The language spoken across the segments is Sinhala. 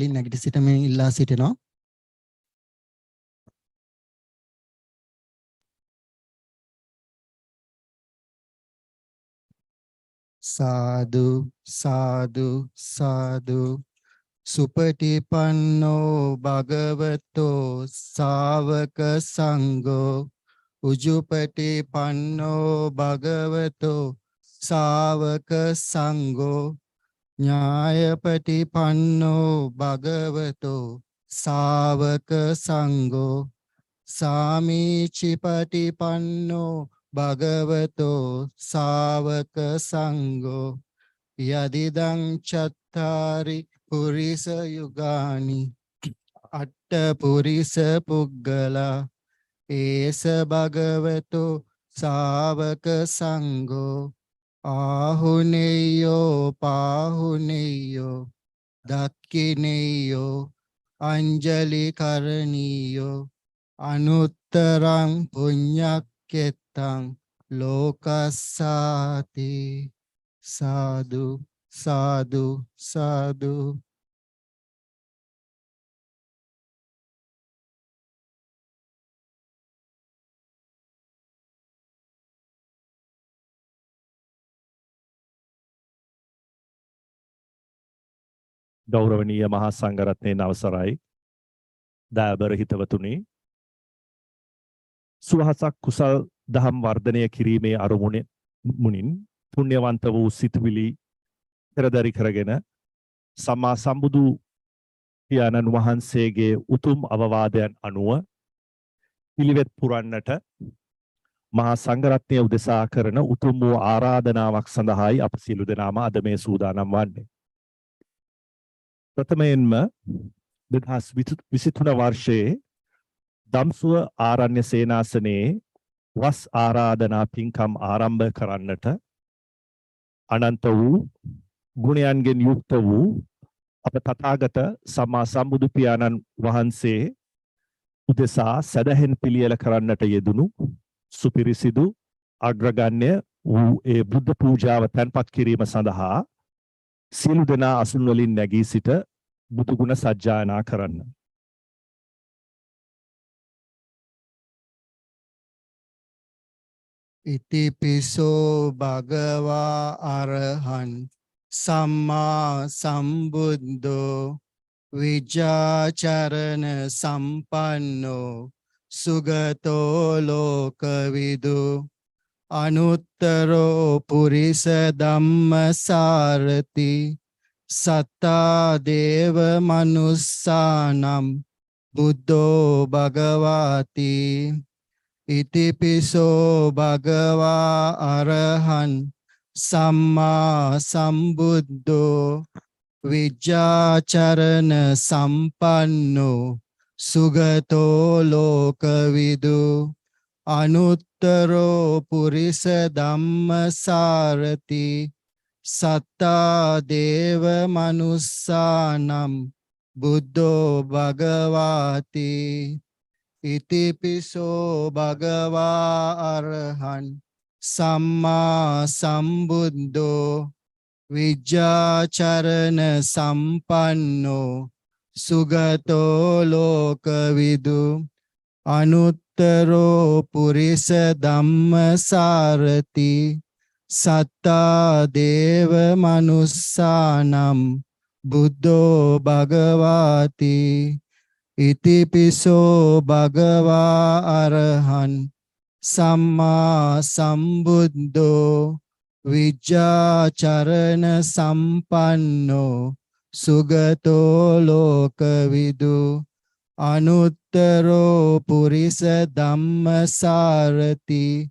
නැගිට සිටමින් ඉල්ලා සිටිනවා. සාදු සාදු සාදු සුපටිපන්නෝ භගවතෝ ශාවක සංඝෝ උජුපටිපන්නෝ භගවතෝ ශාවක සංඝෝ ඥායපටිපන්නෝ භගවතෝ ශාවක සංඝෝ සාමීචිපටිපන්නෝ භගවතෝ ශාවක සංඝෝ යදිදං චත්තාරි පුරිස යුගානි අට්ඨ පුරිස පුග්ගලා ඒස භගවතෝ ශාවක සංඝෝ ආහුනේයෝ පාහුනේයෝ දක්ඛිනේයෝ අංජලි කරණීයෝ අනුත්තරං පුඤ්ඤක්ඛෙත්තං ලෝකස්සාති සාදු සාදු සාදු. ගෞරවනීය මහා සංඝරත්නයේ අවසරයි දයාබර හිතවතුනි සුවහසක් කුසල් දහම් වර්ධනය කිරීමේ අරමුණින් පුණ්‍යවන්ත වූ සිතුවිලි පෙරදරි කරගෙන සම්මා සම්බුදු පියාණන් වහන්සේගේ උතුම් අවවාදයන් අනුව පිළිවෙත් පුරන්නට මහා සංඝරත්නය උදෙසා කරන උතුම් වූ ආරාධනාවක් සඳහායි අප සියලු දෙනාම අද මේ සූදානම් වන්නේ. ප්‍රථමයෙන්ම 2023 වර්ෂයේ ධම්සුව ආරණ්‍ය සේනාසනයේ වස් ආරාධනා පින්කම් ආරම්භ කරන්නට අනන්ත වූ ගුණයන්ගෙන් යුක්ත වූ අප තථාගත සම්මා සම්බුදු පියාණන් වහන්සේ උදෙසා සදහෙන් පිළියෙල කරන්නට යෙදුණු සුපිරිසිදු අග්‍රගණ්‍ය වූ ඒ බුද්ධ පූජාව තැන්පත් කිරීම සඳහා සියලු දෙනා අසුන් වලින් නැගී සිට බුදු ගුණ සජ්ජායනා කරන්න. ඉතිපිසෝ භගවා අරහං සම්මා සම්බුද්ධෝ විජ්ජාචරණ සම්පන්නෝ සුගතෝ ලෝකවිදු අනුත්තරෝ පුරිස ධම්මසාරති සත්තා දේව මනුස්සානම් බුද්ධෝ භගවාති ඉතිපිසෝ භගවා අරහං සම්මා සම්බුද්ධෝ විජ්ජාචරණ සම්පන්නෝ සුගතෝ ලෝකවිදු අනුත්තරෝ පුරිස ධම්මසාරති සත්තා දේව මනුස්සානම් බුද්ධෝ භගවාති ඉතිපිසෝ භගවා අරහං සම්මා සම්බුද්ධෝ විජ්ජාචරණ සම්පන්නෝ සුගතෝ ලෝකවිදු අනුත්තරෝ පුරිස ධම්මසාරති සත්තා දේව මනුස්සානම් බුද්ධෝ භගවාති ඉතිපිසෝ භගවා අරහං සම්මා සම්බුද්ධෝ විජ්ජාචරණ සම්පන්නෝ සුගතෝ ලෝකවිදු අනුත්තරෝ පුරිස ධම්මසාරති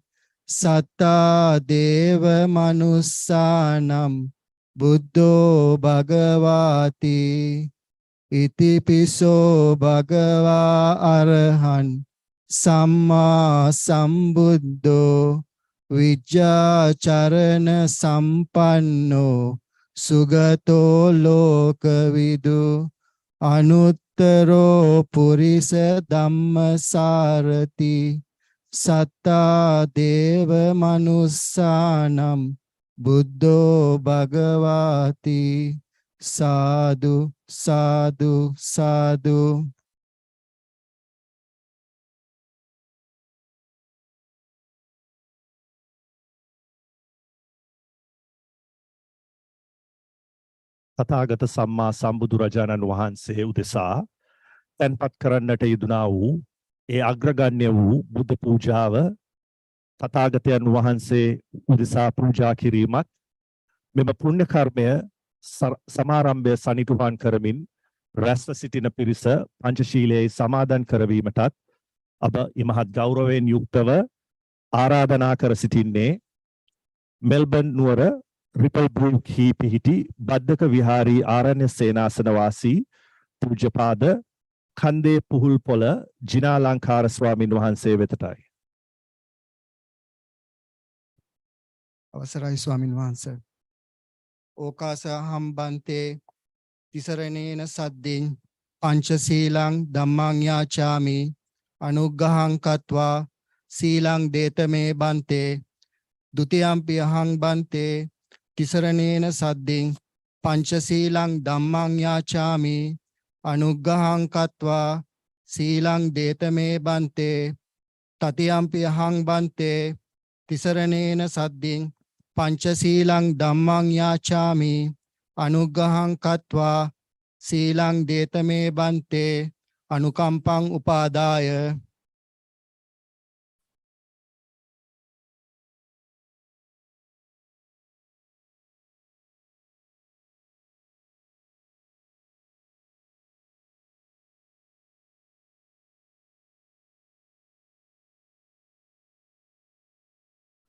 සත්තා දේව මනුස්සානම් බුද්ධෝ භගවාති ඉතිපිසෝ භගවා අරහං සම්මා සම්බුද්ධෝ විජ්ජාචරණ සම්පන්නෝ සුගතෝ ලෝකවිදු අනුත්තරෝ පුරිස ධම්මසාරති සත්තා දේව මනුස්සානම් බුද්ධෝ භගවාති සාදු සාදු සාදු. තථාගත සම්මා සම්බුදුරජාණන් වහන්සේ උදෙසා තැන්පත් කරන්නට යෙදුනා වූ ඒ අග්‍රගණ්‍ය වූ බුද්ධ පූජාව තථාගතයන් වහන්සේ උදෙසා පූජා කිරීමත් මෙම පුණ්‍ය කර්මය සමාරම්භය සනිටුහන් කරමින් රැස්ව සිටින පිරිස පංචශීලයේ සමාදන් කරවීමටත් අප ඉමහත් ගෞරවයෙන් යුක්තව ආරාධනා කර සිටින්නේ මෙල්බන් නුවර රිපල් බ්‍රූක්හි පිහිටි බද්දක විහාරී ආරණ්‍ය සේනාසන වාසී පූජ්‍යපාද කන්දේ පුහුල්පොළ ජිනාලංකාර ස්වාමින් වහන්සේ වෙතටයි. අවසරයි ස්වාමින් වහන්සේ. ඕකාස හම්බන්තේ තිසරණේන සද්දින් පංචශීලං ධම්මං යාචාමි අනුග්ගහං කତ୍වා සීලං දේතමේ බන්තේ ဒ ුතියම්පි අහං බන්තේ තිසරණේන සද්දින් පංචශීලං ධම්මං යාචාමි අනුග්ගහං කତ୍වා සීලං දේතමේ බන්තේ තතියම්පි අහං බන්තේ තිසරණේන සද්දින් පංචශීලං ධම්මං යාචාමි අනුග්ගහං කତ୍වා සීලං දේතමේ බන්තේ අනුකම්පං උපාදාය.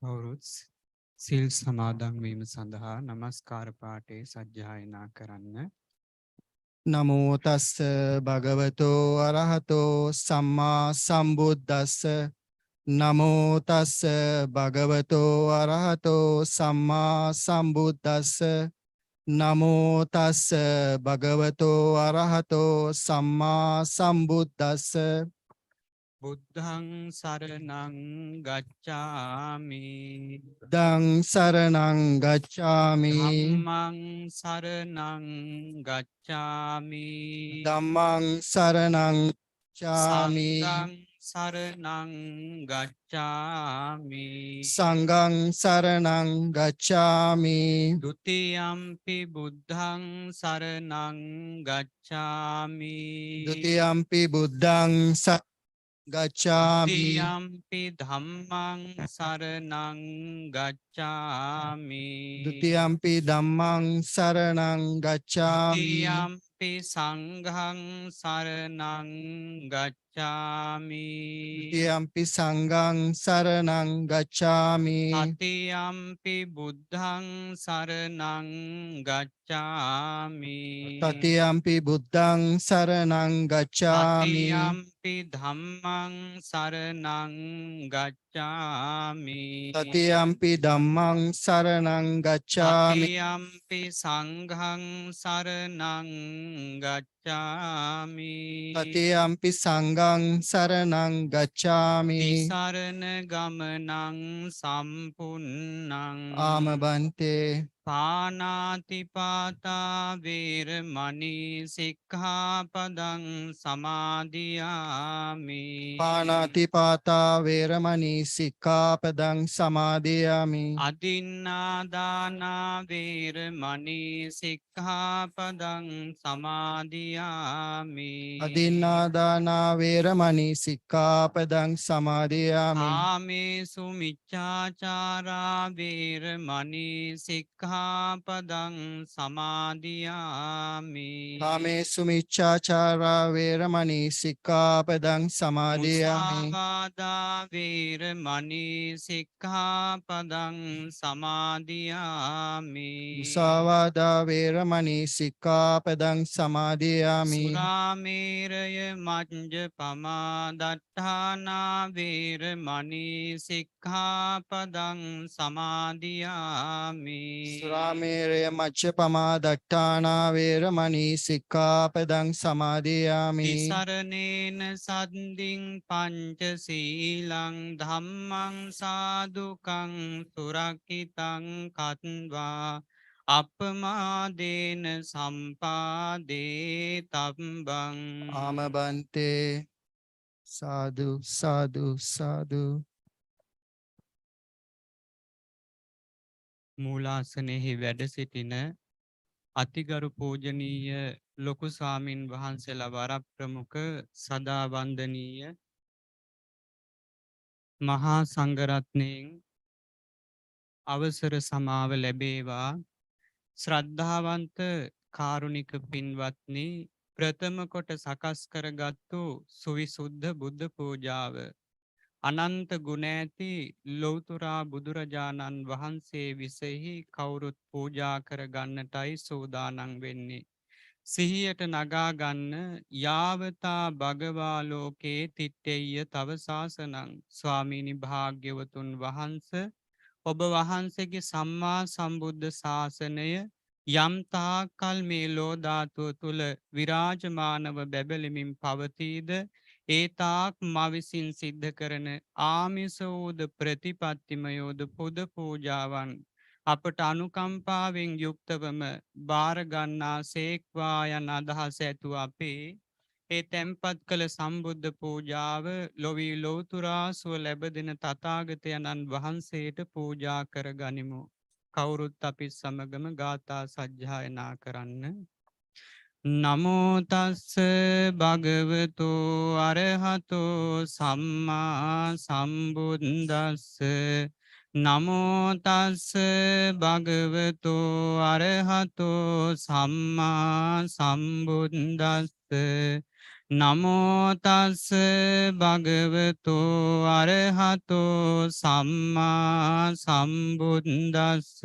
කවුරුත් සිල් සමාදන් වීම සඳහා නමස්කාර පාඨය සජ්ජායනා කරන්න. නමෝ තස්ස භගවතෝ අරහතෝ සම්මා සම්බුද්දස්ස. නමෝ තස්ස භගවතෝ අරහතෝ සම්මා සම්බුද්දස්ස. නමෝ තස්ස භගවතෝ අරහතෝ සම්මා සම්බුද්දස්ස. බුද්ධං සරණං ගච්ඡාමි. දං සරණං ගච්ඡාමි. ධම්මං සරණං ගච්ඡාමි. ධම්මං සරණං ගච්ඡාමි. සංඝං සරණං ගච්ඡාමි. සංඝං සරණං ගච්ඡාමි. ဒ ුතියම්පි බුද්ධං සරණං ගච්ඡාමි. ဒ ුතියම්පි බුද්ධං ගච්ඡාමි. තියම්පි ධම්මං සරණං ගච්ඡාමි. ဒ ුතියම්පි ධම්මං සරණං ගච්ඡාමි. තියම්පි සංඝං සරණං ගච්ඡාමි. ဒ ුතියම්පි සංඝං සරණං ගච්ඡාමි. තතියම්පි බුද්ධං සරණං ගච්ඡාමි. තතියම්පි බුද්ධං සරණං ගච්ඡාමි. තතියම්පි ධම්මං සරණං ගච්ඡාමි. තතියම්පි ධම්මං සරණං ගච්ඡාමි. තතියම්පි සංඝං සරණං ගච්ඡාමි. තතියම්පි සංඝං සරණං ගච්ඡාමි. තිසරණ ගමනං සම්පුන්නං. ආමබන්තේ පානාතිපාතා වේරමණී සික්ඛාපදං සමාදියාමි. පාණාතිපාතා වේරමණී සික්ඛාපදං සමාදියාමි. අදින්නාදානා වේරමණී සික්ඛාපදං සමාදියාමි. අදින්නාදානා වේරමණී සික්ඛාපදං සමාදියාමි. කාමේසු මිච්ඡාචාරා වේරමණී සික්ඛාපදං සමාදියාමි. කාමේසු මිච්ඡාචාරා වේරමණී සික්ඛාපදං සමාදියාමි. මුසාවාදා වේරමණී සික්ඛාපදං සමාදියාමි. මුසාවාදා වේරමණී සික්ඛාපදං සමාදියාමි. සුරාමේරය මජ්ජපමා දට්ඨානා වේරමණී සික්ඛාපදං සමාදියාමි. සුරාමේරය මච්ඡපමා දට්ඨානා වේරමණී සික්ඛාපදං සමාදියාමි. තිසරණේන සද්දින් පංචශීලං ධම්මං සාදුකං සුරක්ඛිතං කତ୍වා අපමාදේන සම්පාදේ තබ්බං ආමබන්තේ සාදු සාදු සාදු. මූලාසනෙහි වැඩ සිටින අතිගරු පූජනීය ලොකු ස්වාමින් වහන්සේලා වරප්‍රමුඛ සදා වන්දනීය මහා සංඝරත්නයෙන් අවසර සමාව ලැබේවා. ශ්‍රද්ධාවන්ත කාරුණික පින්වත්නි, ප්‍රථම කොට සකස් කරගත්තු සුවිසුද්ධ බුද්ධ පූජාව අනන්ත ගුණ ඇති ලෞතුරා බුදුරජාණන් වහන්සේ විසෙහි කවුරුත් පූජා කර ගන්නටයි සූදානම් වෙන්නේ. සිහියට නගා ගන්න යාවතා භගවා ලෝකේ තිට්ඨෙය්‍ය තව ශාසනං. ස්වාමීනි භාග්‍යවතුන් වහන්සේ, ඔබ වහන්සේගේ සම්මා සම්බුද්ධ ශාසනය යම් තාකල් මේ ලෝ ධාතුව තුල විරාජමානව බැබලෙමින් පවතීද, ඒ තාක් මා විසින් සිද්ධ කරන ආමිසෝද ප්‍රතිපත්තිමයෝද පුද පූජාවන් අපට අනුකම්පාවෙන් යුක්තවම බාර ගන්නා සේක්වා යන අදහස ඇතුව අපේ ඒ තැන්පත් කළ සම්බුද්ධ පූජාව ලොවී ලෝතුරා සුව ලැබ දෙන තථාගතයන්න් වහන්සේට පූජා කර ගනිමු. කවුරුත් අපි සමගම ගාථා සජ්ජායනා කරන්න. නමෝ තස්ස භගවතු අරහතෝ සම්මා සම්බුද්දස්ස. නමෝ තස්ස භගවතු අරහතෝ සම්මා සම්බුද්දස්ස. නමෝ තස්ස භගවතු අරහතෝ සම්මා සම්බුද්දස්ස.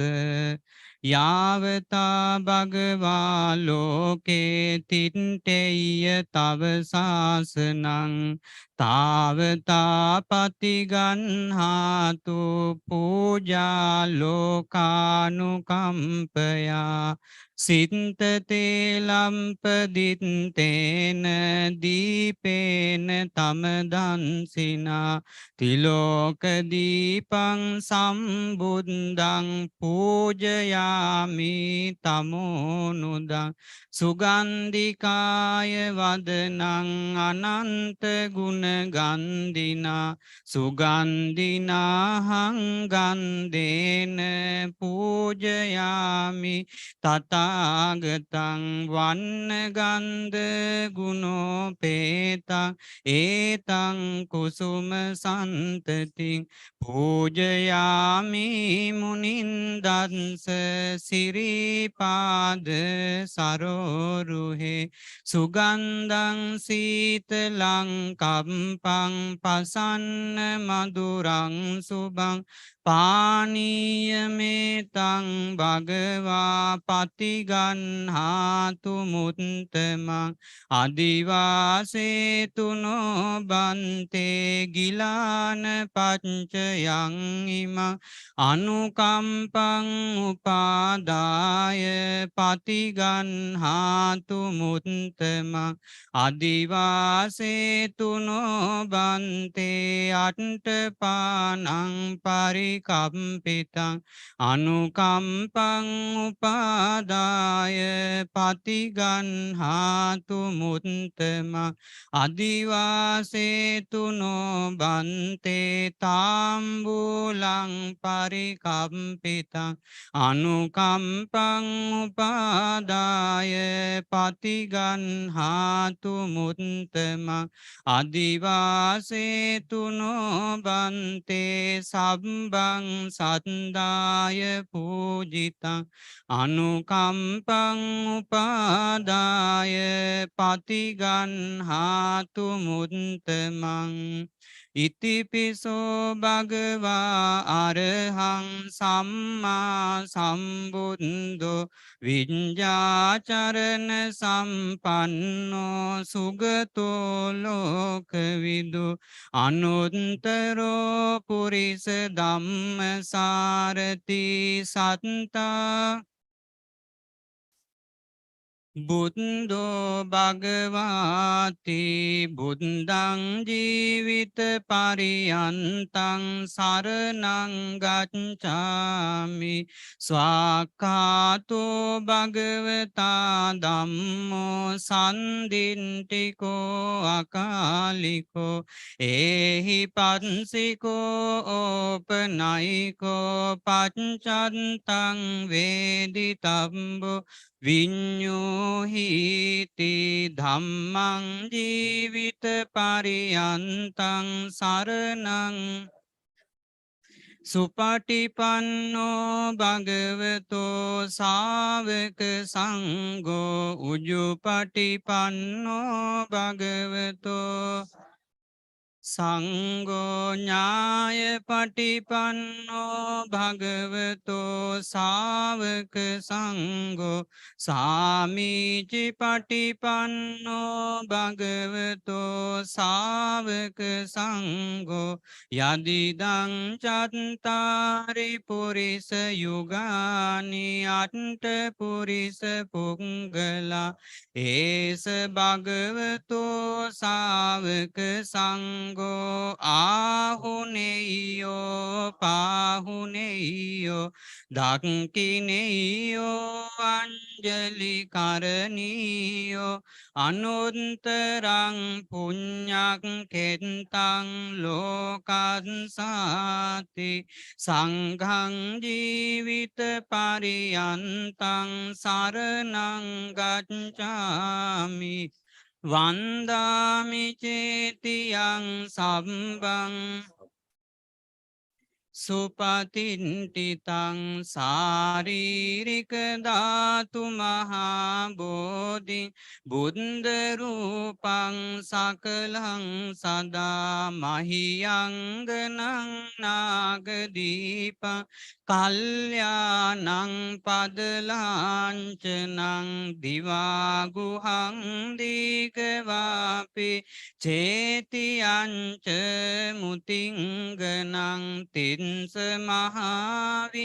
යාවතා භගවා ලෝකේ තිට්ඨෙය්‍ය තව ශාසනං තාවතා පතිගන්හාතු පූජා ලෝකානුකම්පයා. සිත්තතේ ලම්පදිත්තේන දීපේන තමදන්සිනා තිලෝකදීපං සම්බුද්ධං පූජයාමි තමෝනුදං. සුගන්ධිකාය වදනං අනන්ත ගුණගන්ධිනා සුගන්ධිනාහං ගන්ධේන පූජයාමි තථාගතං වන්නගන්ධ ගුණෝපේතං ඒතං කුසුම සන්තතින් පූජයාමි මුනින්දන්ස සිරිපාද සරෝරුහේ. සුගන්ධං සීතලං කම්පං පසන්න මధుරං සුභං පානීයමේතං භගවා පතිගන්හාතු මුත්තමං. අදිවාසේතුනෝ බන්තේ ගිලාන පච්චයං ඉමං අනුකම්පං උපාදාය පතිගන්හාතු මුත්තමං. අදිවාසේතුනෝ බන්තේ අට්ඨපානං පරිකම්පිතං අනුකම්පං උපාදාය පතිගන්හාතු මුත්තමං. අදිවාසේතුනෝ බන්තේ තාම්බූලං පරිකම්පිතං අනුකම්පං උපාදාය පතිගන්හාතු මුත්තමං. අදිවාසේතුනෝ බන්තේ සබ්බං සත්දාය පූජිතං අනුකම්පං උපාදාය පතිගන්හාතු මුත්තමං. ඉතිපිසෝ භගවා අරහං සම්මා සම්බුද්ධෝ විඤ්ඤාචරණ සම්පන්නෝ සුගතෝ ලෝකවිදු අනුත්තරෝ පුරිස ධම්මසාරති සත්තා බුද්ධෝ භගවාති බුද්ධං ජීවිත පරියන්තං සරණං ගච්ඡාමි ස්වාක්ඛාතෝ භගවතා ධම්මෝ සම්දින්ටිකෝ අකාලිකෝ ඒහි පන්සිකෝ ඕපනයිකෝ පච්චත්තං වේදිතබ්බෝ විඤ්ඤෝහිති ධම්මං ජීවිත පරියන්තං සරණං සුපටිපන්නෝ භගවතෝ සාවක සංඝෝ උජුපටිපන්නෝ භගවතෝ සංඝෝ ඥාය පටිපන්නෝ භගවතෝ සාවක සංඝෝ සාමීචි පටිපන්නෝ භගවතෝ සාවක සංඝෝ යදිදං චත්තාරි පුරිස යුගානි අට්ඨ පුරිස පුංගලා ඒස භගවතෝ සාවක සංඝෝ ආහුනේයෝ පාහුනේයෝ දක්ඛිනේයෝ අංජලි කරණීයෝ අනුත්තරං පුඤ්ඤක් කෙත්තං ලෝකස්සාති සංඝං ජීවිත පරියන්තං සරණං ගච්ඡාමි වන්දාමි චේතියං සම්බං සුපතින්ටිතං සාරීරික ධාතු මහා බෝධි බුද්ධ රූපං සකලං සදා මහියංගනං නාගදීපං කල්යාණං පදලාංචනං දිවාගුහං දීගවාපි චේතියංච මුතිංගනං තින්ස මහාවිහාරංච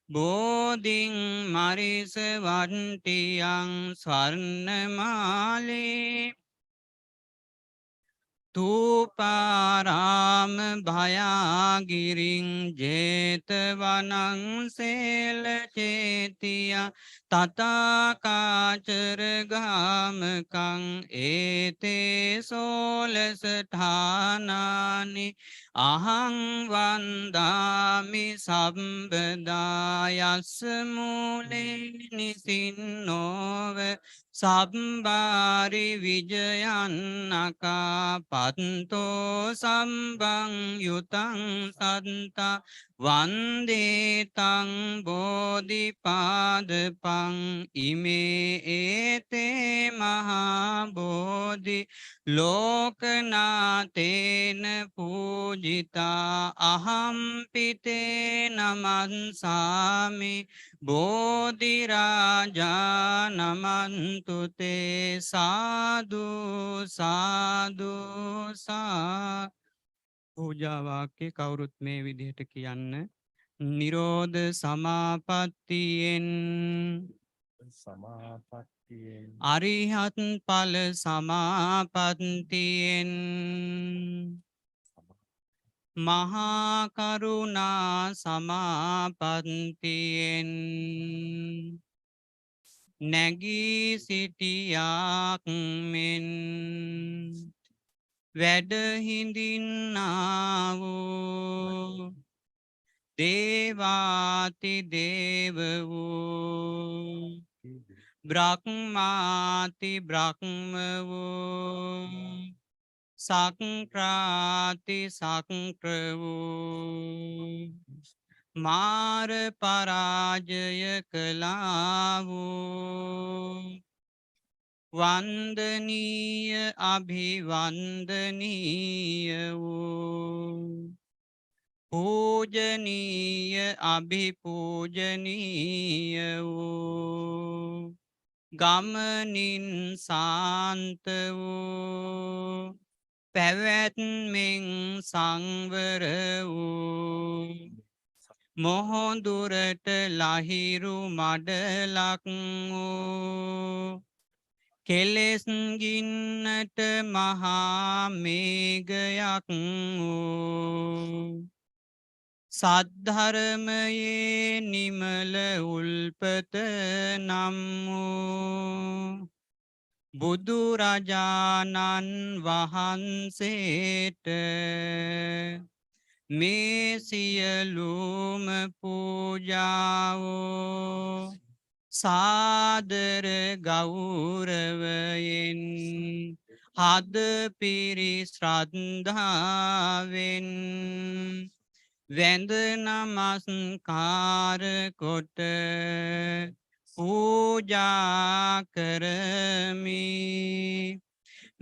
බෝධින් මරිස වන්ටියං ස්වර්ණමාලේ තූපාරාම භයාගිරින් ජේතවනං සේල චේතිය තථාකාචර ගාමකං ඒතේ සෝලසඨානානි අහං වන්දාමි සම්බදායස්ස මූලේ නිසින්නෝව සබ්බාරි විජයන්නකා පත්තෝ සම්බං යුතං සත්තා වන්දේතං බෝධිපාදපං ඉමේ ඒතේ මහා බෝධි ලෝකනාතේන පූජිතා අහම්පිතේ නමන්සාමි බෝධිරාජා නමන්තුතේ සාදු සාදු සා පූජාවාක්‍ය කවුරුත් මේ විදිහට කියන්න නිරෝධ සමාපත්තියෙන් සමාපත්තියෙන් අරිහත් ඵල සමාපත්තියෙන් මහා කරුණා සමාපත්තියෙන් නැගී සිටියාක් මෙන් වැඩහිඳින්නා වූ දේවාති දේව වූ බ්‍රහ්මාති බ්‍රහ්ම වූ සක්‍රාති සක්‍ර වූ මාර පරාජය කළා වූ වන්දනීය අභිවන්දනීය වූ පූජනීය අභිපූජනීය වූ ගමනින් සාන්ත වූ පැවැත්මෙන් සංවර වූ මොහොඳුරට ලහිරු මඩලක් වූ කෙලෙස් ගින්නට මහා මේඝයක් වූ සද්ධර්මයේ නිමල උල්පත නම් වූ බුදුරජාණන් වහන්සේට මේ සියලුම පූජාවෝ සාදර ගෞරවයෙන් හද පිරි ශ්‍රද්ධාවෙන් වැඳ නමස්කාර කොට පූජා කරමි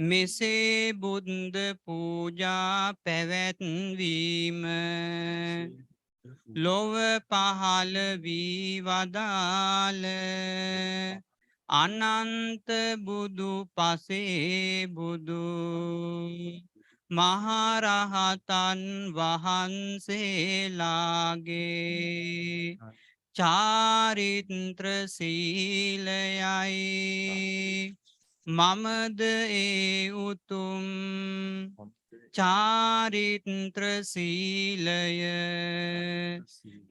මෙසේ බුද්ධ පූජා පැවැත්වීම ලොව පහළ වී වදාළ අනන්ත බුදු පසේ බුදු මහරහතන් වහන්සේලාගේ චාරිත්‍ර සීලයයි මමද ඒ උතුම් චාරිත්‍ර සීලය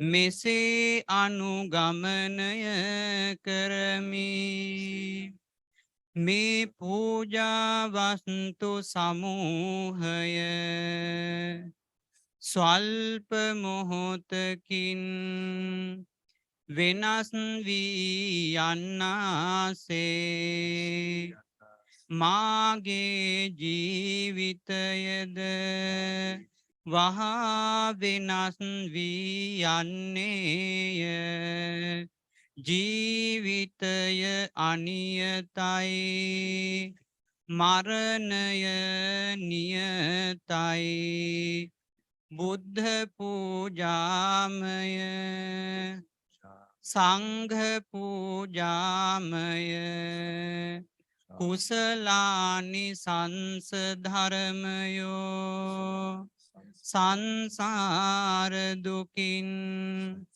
මෙසේ අනුගමනය කරමි මේ පූජාවස්තු සමූහය ස්වල්ප මොහොතකින් වෙනස් වී යන්නාසේ මාගේ ජීවිතයද වහා වෙනස් වී යන්නේය ජීවිතය අනියතයි මරණය නියතයි බුද්ධ පූජාමය සංඝ පූජාමය කුසලානි සංස ධර්මයෝ සංසාර දුකින්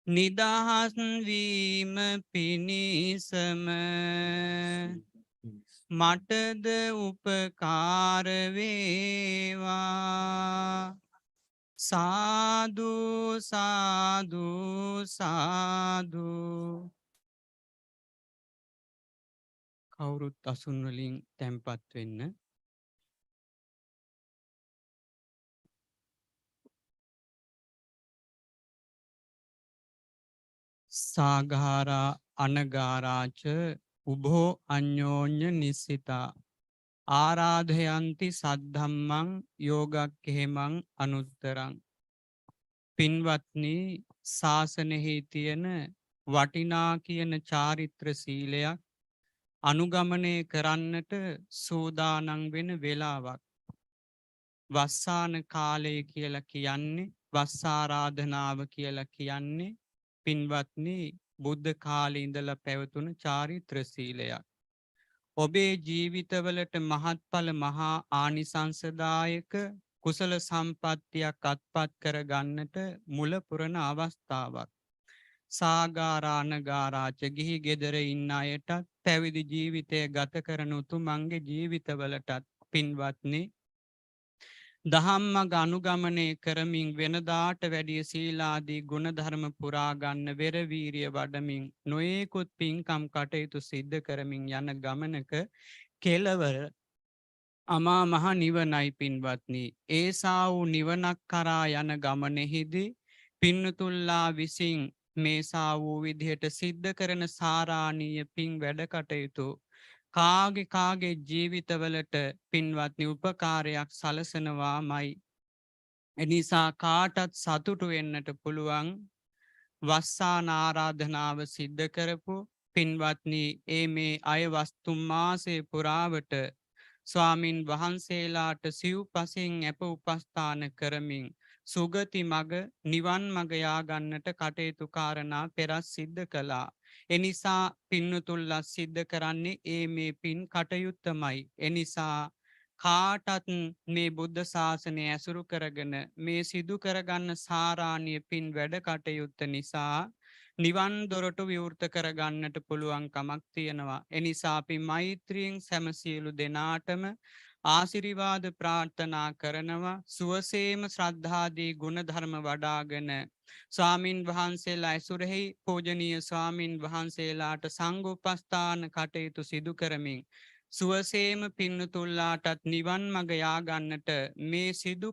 නිදහස් වීම පිණිසම මටද උපකාර වේවා සාදු සාදු සාදු කවුරුත් අසුන් වලින් තැන්පත් වෙන්න සාගාරා අනගාරාච උභෝ අඤ්ඤෝඤ්ඤ නිස්සිතා ආරාධයන්ති සද්ධම්මං යෝගක්ඛේමං අනුත්තරං පින්වත්නි ශාසනයෙහි තියෙන වටිනා කියන චාරිත්‍ර සීලයක් අනුගමනය කරන්නට සූදානම් වෙන වෙලාවක් වස්සාන කාලය කියලා කියන්නේ වස්සාරාධනාව කියලා කියන්නේ පින්වත්නි බුද්ධ කාලේ ඉඳලා පැවතුන චාරිත්‍ර සීලයක් ඔබේ ජීවිතවලට මහත්ඵල මහා ආනිසංසදායක කුසල සම්පත්තියක් අත්පත් කර ගන්නට මුල පුරන අවස්ථාවක් සාගාරානගාරාච ගිහි ගෙදර ඉන්න අයටත් පැවිදි ජීවිතය ගත කරන උතුමන්ගේ ජීවිතවලටත් පින්වත්නි දහම්මග අනුගමනය කරමින් වෙනදාට වැඩිය සීලාදී ගුණධර්ම පුරා ගන්න වෙර වීරිය වඩමින් නොයෙකුත් පින්කම් කටයුතු සිද්ධ කරමින් යන ගමනක කෙලවර අමා මහ නිවනයි පින්වත්නි ඒසා වූ නිවනක් කරා යන ගමනෙහිදී පින්නතුල්ලා විසින් මේසා වූ විදිහට සිද්ධ කරන සාරාණීය පින් වැඩ කටයුතු කාගේ ජීවිතවලට පින්වත්නි උපකාරයක් සලසනවාමයි එනිසා කාටත් සතුටු වෙන්නට පුළුවන් වස්සාන ආරාධනාව සිද්ධ කරපු පින්වත්නි මේ අය වස්තු මාසයේ පුරාවට ස්වාමින් වහන්සේලාට සිව්පසින් අප උපස්ථාන කරමින් සුගති මග නිවන් මග යා ගන්නට කටයුතු කාරණා පෙරස් සිද්ධ කළා. එනිසා පින්නතුල්ලා සිද්ධ කරන්නේ මේ පින් කටයුත්තමයි. එනිසා කාටත් මේ බුද්ධ ශාසනය ඇසුරු කරගෙන මේ සිදු කරගන්න සාරාණය පින් වැඩ කටයුත්ත නිසා නිවන් දොරටු විවෘත කරගන්නට පුළුවන් කමක් තියෙනවා. එනිසා අපි මෛත්‍රියෙන් සැමසියලු දෙනාටම ආශිර්වාද ප්‍රාර්ථනා කරනවා. සුවසේම ශ්‍රද්ධාදී ගුණධර්ම වඩාගෙන ස්වාමින් වහන්සේලා ඇසුරෙහි පූජනීය ස්වාමින් වහන්සේලාට සංඝෝපස්ථාන කටයුතු සිදු කරමින් සුවසේම පින්නතුල්ලාටත් නිවන් මඟ යාගන්නට මේ සිදු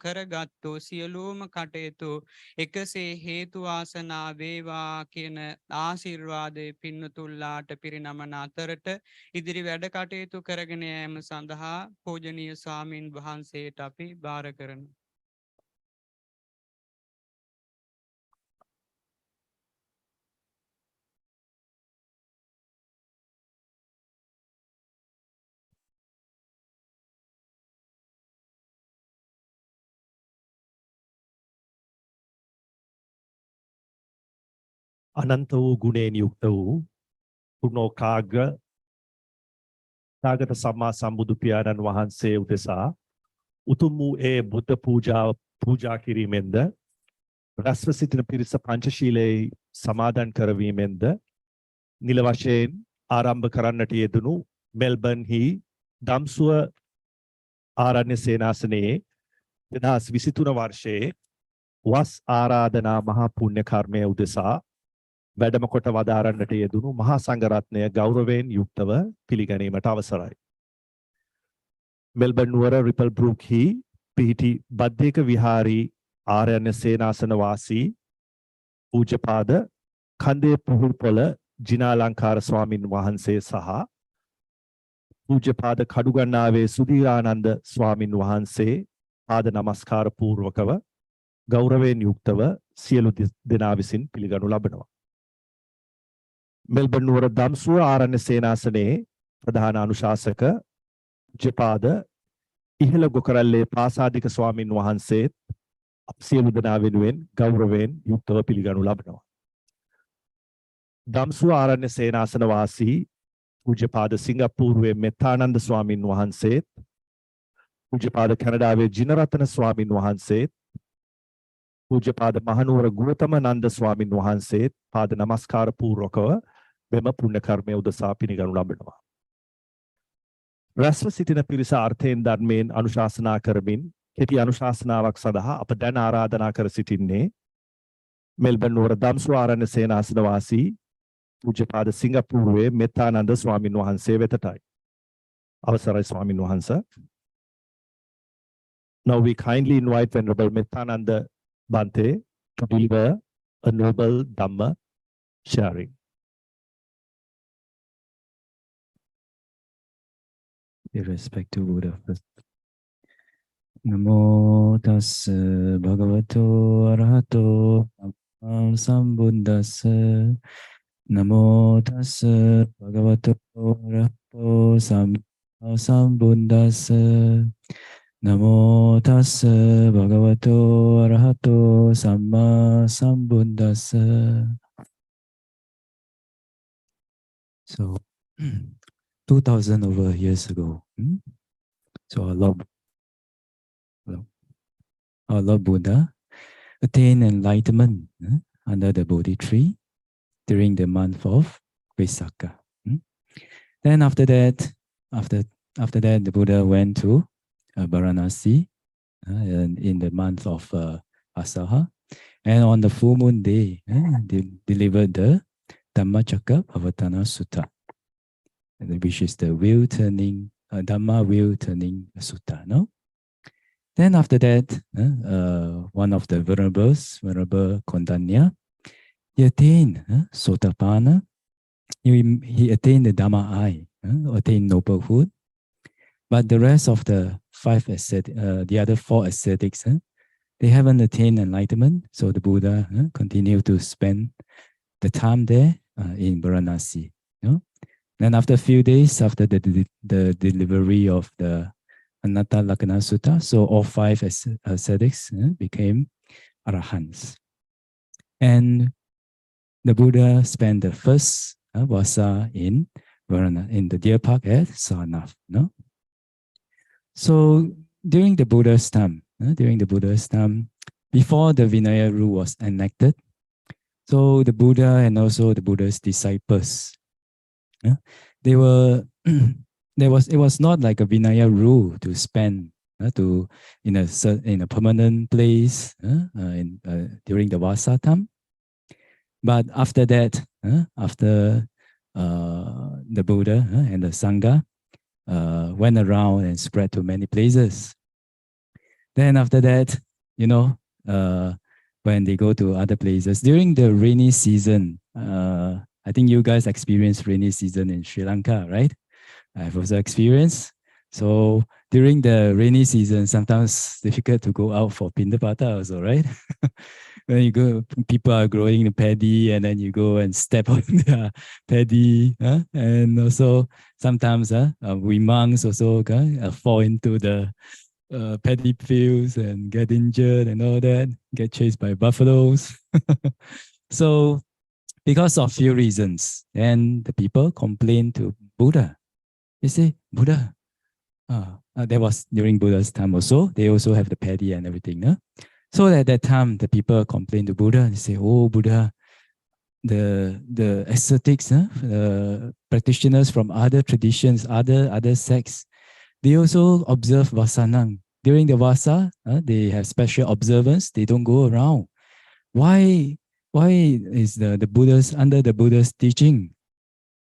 කරගත්තු සියලුම කටයුතු එකසේ හේතු වාසනා වේවා කියන ආශිර්වාදයේ පින්නතුල්ලාට පිරිනමන අතරට ඉදිරි වැඩ කටයුතු කරගෙන යාම සඳහා පූජනීය ස්වාමින් වහන්සේට අපි බාර කරනවා. අනන්ත වූ ගුණයෙන් යුක්ත වූ පුණෝකාග්‍ර තාගත සම්මා සම්බුදු පියාණන් වහන්සේ උදෙසා උතුම් වූ ඒ බුද්ධ පූජාව පූජා කිරීමෙන්ද රැස්ව සිටින පිරිස පංචශීලයේ සමාදන් කරවීමෙන්ද නිල වශයෙන් ආරම්භ කරන්නට යෙදුණු මෙල්බර්න්හි දම්සුව ආරණ්‍ය සේනාසනයේ 2023 වර්ෂයේ වස් ආරාධනා මහා පුණ්‍ය කර්මය උදෙසා වැඩම කොට වදාරන්නට යෙදුණු මහා සංඝරත්නය ගෞරවයෙන් යුක්තව පිළිගැනීමට අවසරයි. මෙල්බර්න් නුවර රිපල් බ්‍රූක්හි පිහිටි බද්දේක විහාරී ආරණ්‍ය සේනාසන වාසී පූජ්‍යපාද කන්දේ පුහුල්පොළ ජිනාලංකාර ස්වාමින් වහන්සේ සහ පූජ්‍යපාද කඩුගන්නාවේ සුධීරානන්ද ස්වාමින් වහන්සේ පාද නමස්කාර පූර්වකව ගෞරවයෙන් යුක්තව සියලු දෙනා විසින් පිළිගනු ලබනවා. මෙල්බර්න් නුවර දම්සුව ආරණ්‍ය සේනාසනයේ ප්‍රධාන අනුශාසක පූජ්‍යපාද ඉහළ ගොකරල්ලේ පාසාදික ස්වාමින් වහන්සේ සියලු දෙනා වෙනුවෙන් ගෞරවයෙන් යුක්තව පිළිගනු ලබනවා. දම්සුව ආරණ්‍ය සේනාසන වාසී පූජ්‍යපාද සිංගප්පූරුවේ මෙත්තානන්ද ස්වාමින් වහන්සේ පූජ්‍යපාද කැනඩාවේ ජිනරතන ස්වාමින් වහන්සේ පූජ්‍යපාද මහනුවර ගුණතමනන්ද ස්වාමින් වහන්සේ පාද නමස්කාර පූර්වකව මෙම පුණ්‍ය කර්මය උදෙසා පිළිගනු ලබනවා. රැස්ව සිටින පිරිස අර්ථයෙන් ධර්මයෙන් අනුශාසනා කරමින් කෙටි අනුශාසනාවක් සඳහා අප දැන් ආරාධනා කර සිටින්නේ මෙල්බර්න් නුවර දම්සුව ආරණ්‍ය සේනාසන වාසී පූජ්‍යපාද සිංගප්පූරුවේ මෙත්තානන්ද ස්වාමින් වහන්සේ වෙතටයි. අවසරයි ස්වාමින් වහන්සේ. Now we kindly invite Venerable Mettananda Bhante to deliver a noble Dhamma sharing. With respect to Buddha first. Namo tassa bhagavato arahato sambuddhassa. Namo tassa bhagavato arahato sambuddhassa. Namo tassa bhagavato arahato samma sambuddhassa. So 2000 over years ago, so our Lord Buddha attained enlightenment under the Bodhi tree during the month of Visakha. Then after that, the Buddha went to Varanasi in the month of Asaha, and on the full moon day, delivered the Dhammacakkappavattana Sutta, which is the Dhamma wheel turning Sutta. No? Then after that, one of the Venerable Kondanya, he attained Sotapanna. He attained the Dhamma eye, attained noblehood. But the rest of the the other four ascetics, they haven't attained enlightenment. So the Buddha continued to spend the time there in Varanasi. Then after a few days, after the delivery of the Anatta Lakkhana Sutta, so all five ascetics became arahants. And the Buddha spent the first Vasa in the deer park at Sarnath. So during the Buddha's time, before the Vinaya rule was enacted, so the Buddha and also the Buddha's disciples, they were it was not like a Vinaya rule to spend in a permanent place during the Vasa time. But after that, after the Buddha and the Sangha went around and spread to many places, then after that, when they go to other places during the rainy season, I think you guys experienced rainy season in Sri Lanka, right? I've also experienced. So during the rainy season, sometimes difficult to go out for Pindapata also, right? When you go, people are growing the paddy, and then you go and step on the paddy, and also sometimes we monks also fall into the paddy fields and get injured and all that, get chased by buffaloes. So because of few reasons, and the people complain to Buddha. They say, Buddha, that was during Buddha's time also. They also have the paddy and everything. So at that time, the people complain to Buddha. They say, oh, Buddha, the ascetics, practitioners from other traditions, other sects, they also observe Vasanang. During the Vasa, they have special observance. They don't go around. Why is the Buddha's under the Buddha's teaching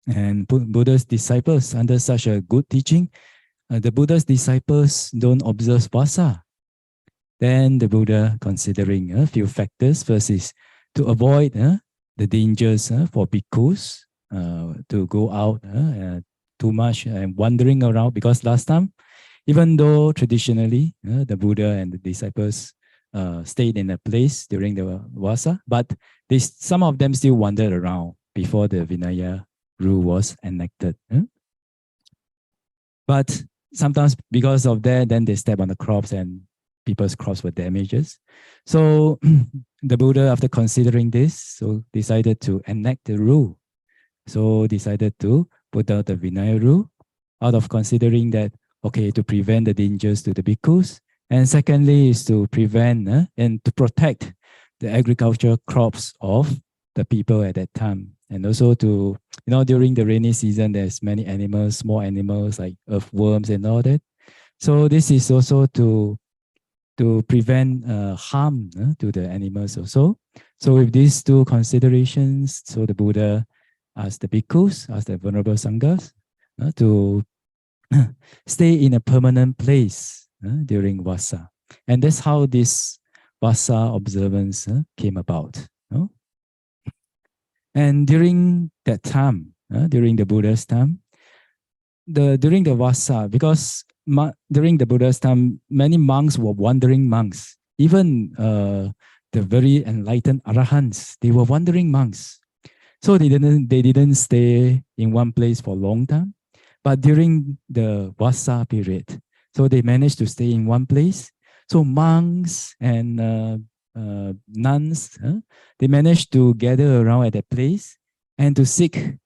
and Buddha's disciples under such a good teaching? The Buddha's disciples don't observe Vasa. Then the Buddha, considering a few factors, first is to avoid the dangers for bhikkhus to go out too much and wandering around, because last time, even though traditionally the Buddha and the disciples stayed in a place during the Vasa, but some of them still wandered around before the Vinaya rule was enacted. But sometimes because of that, then they step on the crops and people's crops were damaged. So the Buddha, after considering this, so decided to enact the rule. So decided to put out the Vinaya rule out of considering that, okay, to prevent the dangers to the bhikkhus. And secondly is to prevent and to protect the agricultural crops of the people at that time. And also to, during the rainy season, there's many animals, small animals like earthworms and all that. So this is also to prevent harm to the animals also. So with these two considerations, so the Buddha asked the bhikkhus, asked the Venerable Sanghas to stay in a permanent place during Vasa. And that's how this Vasa observance came about. And during that time, during the Buddha's time, during the Vasa, because during the Buddha's time, many monks were wandering monks. Even the very enlightened Arahants, they were wandering monks. So they didn't stay in one place for a long time. But during the Vasa period, so they managed to stay in one place. So monks and nuns, they managed to gather around at that place and to seek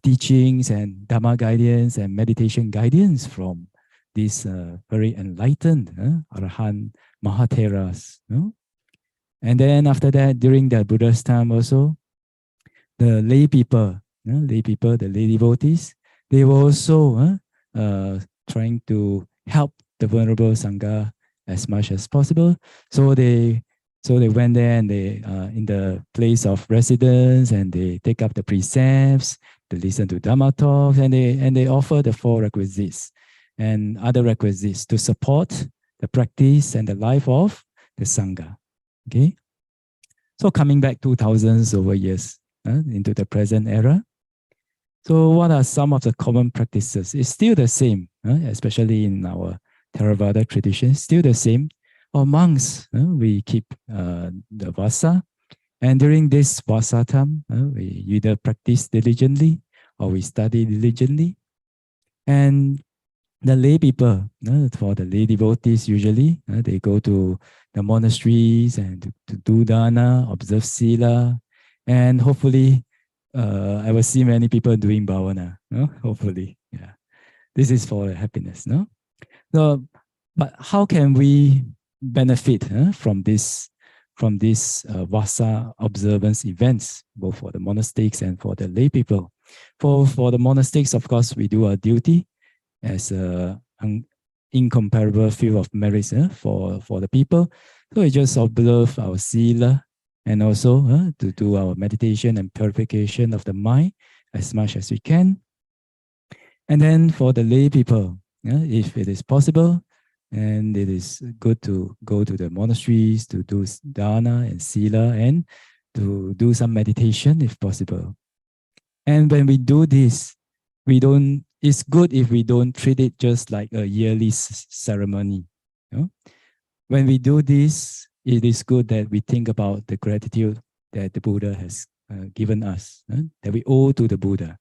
teachings and Dhamma guidance and meditation guidance from these very enlightened Arahant Mahatheras. And then after that, during the Buddha's time also, the lay people, the lay devotees, they were also trying to help the Venerable Sangha as much as possible. So they went there and they in the place of residence, and they take up the precepts, they listen to Dhamma talks, and they offer the 4 requisites and other requisites to support the practice and the life of the Sangha. Okay, so coming back 2000s over years into the present era. So what are some of the common practices? It's still the same, especially in our Theravada tradition, still the same. Our monks, we keep the Vasa. And during this Vasa time, we either practice diligently or we study diligently. And the lay people, for the lay devotees, usually they go to the monasteries and to do dana, observe sila, and hopefully I will see many people doing bhavana. Hopefully, yeah. This is for happiness, no? So, but how can we benefit from this Vasa observance events, both for the monastics and for the lay people? For the monastics, of course, we do our duty as an incomparable field of merits for the people. So we just observe our sila and also to do our meditation and purification of the mind as much as we can. And then for the lay people, if it is possible, and it is good to go to the monasteries to do dana and sila and to do some meditation if possible. And when we do this, it's good if we don't treat it just like a yearly ceremony. When we do this, it is good that we think about the gratitude that the Buddha has given us, that we owe to the Buddha.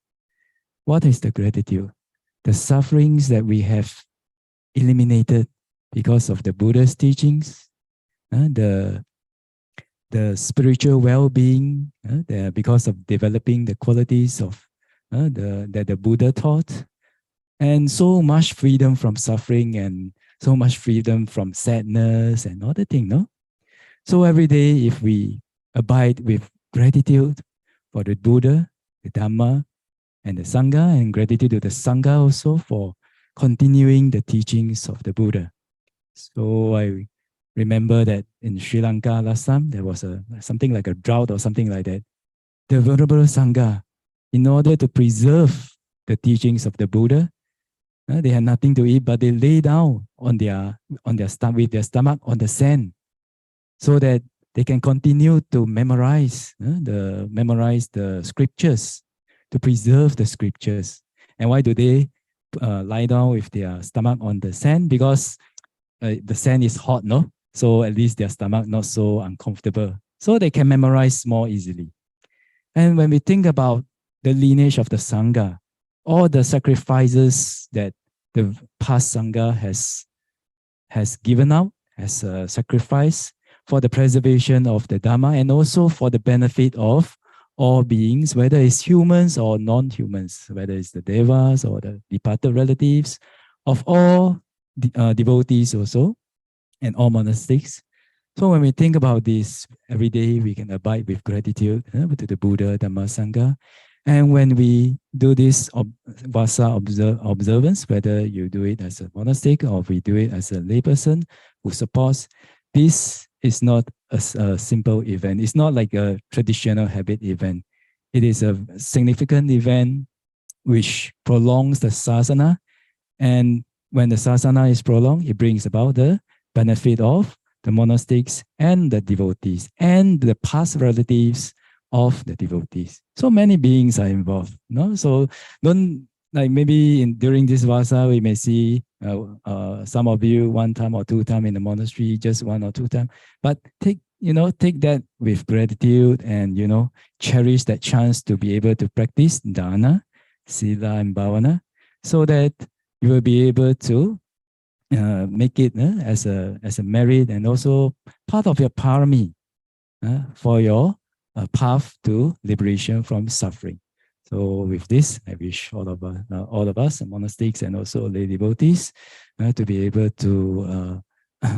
What is the gratitude? The sufferings that we have eliminated because of the Buddha's teachings, the spiritual well-being, because of developing the qualities of that the Buddha taught, and so much freedom from suffering and so much freedom from sadness and other things, no? So every day, if we abide with gratitude for the Buddha, the Dhamma, and the Sangha, and gratitude to the Sangha also for continuing the teachings of the Buddha. So I remember that in Sri Lanka last time, there was something like a drought or something like that. The Venerable Sangha, in order to preserve the teachings of the Buddha, they had nothing to eat, but they lay down on their with their stomach on the sand, so that they can continue to memorize the scriptures, to preserve the scriptures. And why do they lie down with their stomach on the sand? Because the sand is hot, no? So at least their stomach not so uncomfortable, so they can memorize more easily. And when we think about the lineage of the Sangha, all the sacrifices that the past Sangha has given out as a sacrifice for the preservation of the Dhamma and also for the benefit of all beings, whether it's humans or non-humans, whether it's the devas or the departed relatives of all devotees also, and all monastics. So when we think about this, every day we can abide with gratitude to the Buddha, Dhamma, Sangha. And when we do this Vasa observance, whether you do it as a monastic or we do it as a layperson who supports, this is not a simple event. It's not like a traditional habit event. It is a significant event which prolongs the sasana. And when the sasana is prolonged, it brings about the benefit of the monastics and the devotees and the past relatives of the devotees. So many beings are involved. No? So don't, like maybe during this Vasa, we may see some of you 1 time or 2 times in the monastery, just 1 or 2 times. But take that with gratitude and, cherish that chance to be able to practice dana, sila, and bhavana, so that you will be able to make it as a merit and also part of your parami for your path to liberation from suffering. So with this, I wish all of us, monastics and also lay devotees, to be able to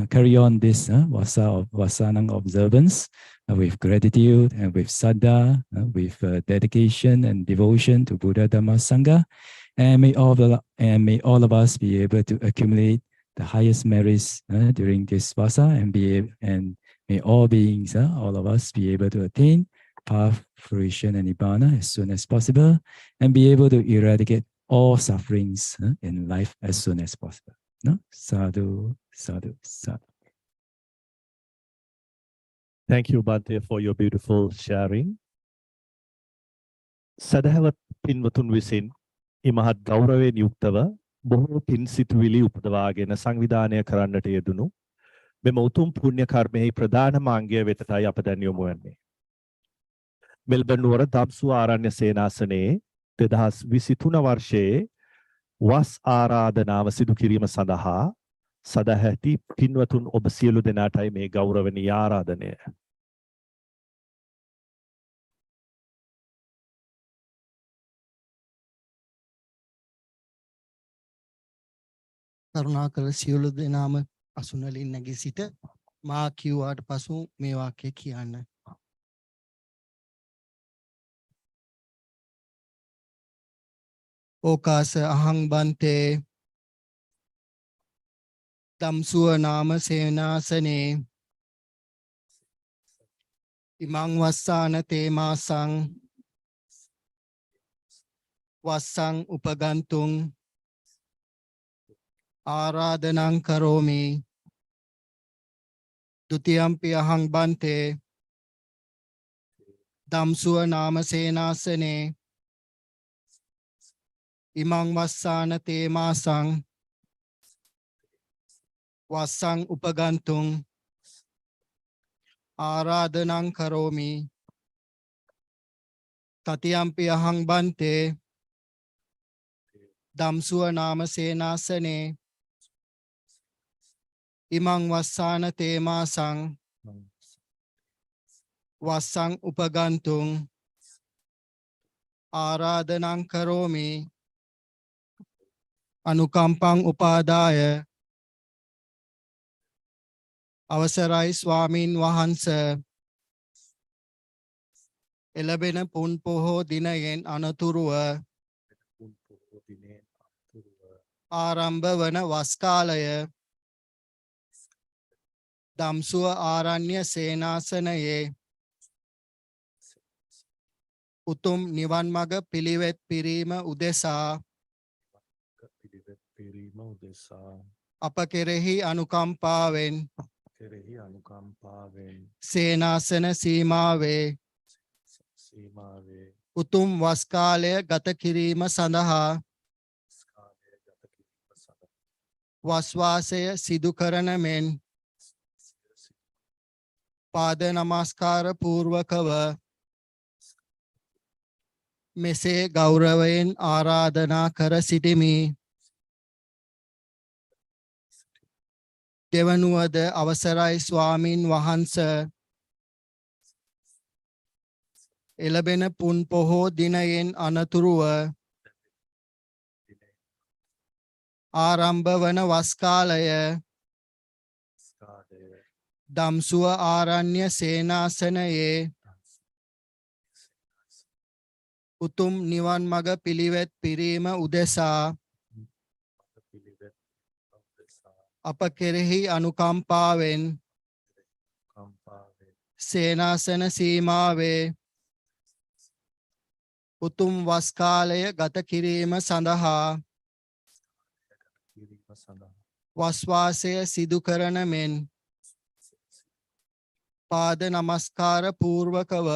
carry on this Vasanang observance with gratitude and with saddha, with dedication and devotion to Buddha, Dhamma, Sangha, and may all of us be able to accumulate the highest merits during this Vasa, and may all beings, all of us, be able to attain path, fruition, and nibbana as soon as possible, and be able to eradicate all sufferings in life as soon as possible. No? Sadhu, sadhu, sadhu. Thank you, Bhante, for your beautiful sharing. සදහවත් පින්වතුන් විසින් ඉමහත් ගෞරවයෙන් යුක්තව බොහෝ පින් සිතුවිලි උපදවාගෙන සංවිධානය කරන්නට යෙදුණු මෙම උතුම් පුණ්‍ය කර්මෙහි ප්‍රධානම අංගය වෙතටයි අප දැන් යොමු වෙන්නේ. මෙල්බන් නුවර ධම්සුව ආරණ්‍ය සේනාසනයේ 2023 වර්ෂයේ වස් ආරාධනාව සිදු කිරීම සඳහා සදැහැති පින්වතුන් ඔබ සියලු දෙනාටයි මේ ගෞරවනීය ආරාධනය. කරුණාකර සියලු දෙනාම අසුනලින් නැගී සිට මා කිව්වාට පසු මේ වාක්‍ය කියන්න. ඕකාස අහං බන්තේ ධම්සුව නාම සේනාසනේ ඉමං වස්සාන තේමාසං වස්සං උපගන්තුං ආරාධනං කරෝමි. ဒုတိယံ පි අහං බන්තේ ධම්සුව නාම සේනාසනේ ඉමං වස්සාන තේමාසං වස්සං උපගන්තුං ආරාධනං කරෝමි. තතියම්පි අහං බන්තේ ධම්සුව නාම සේනාසනේ ඉමං වස්සාන තේමාසං වස්සං උපගන්තුං ආරාධනං කරෝමි. අනුකම්පං උපාදාය අවසරයි ස්වාමීන් වහන්ස එළබෙන පුන් පොහෝ දිනයෙන් අනතුරුව ආරම්භ වන වස් කාලය ධම්සුව ආරණ්‍ය සේනාසනයේ උතුම් නිවන් මඟ පිළිවෙත් පිරීම උදෙසා අප කෙරෙහි අනුකම්පාවෙන් සේනාසන සීමාවේ උතුම් වස් කාලය ගත කිරීම සඳහා වස් වාසය සිදු කරන මෙන් පාද නමස්කාර පූර්වකව මෙසේ ගෞරවයෙන් ආරාධනා කර සිටිමි. දෙවනුවද අවසරයි ස්වාමින් වහන්ස එළබෙන පුන් පොහෝ දිනයෙන් අනතුරුව ආරම්භ වන වස් කාලය ධම්සුව ආරණ්‍ය සේනාසනයේ උතුම් නිවන් මඟ පිළිවෙත් පිරීම උදෙසා අප කෙරෙහි අනුකම්පාවෙන් සේනාසන සීමාවේ උතුම් වස් කාලය ගත කිරීම සඳහා වස් වාසය සිදු කරන මෙන් පාද නමස්කාර පූර්වකව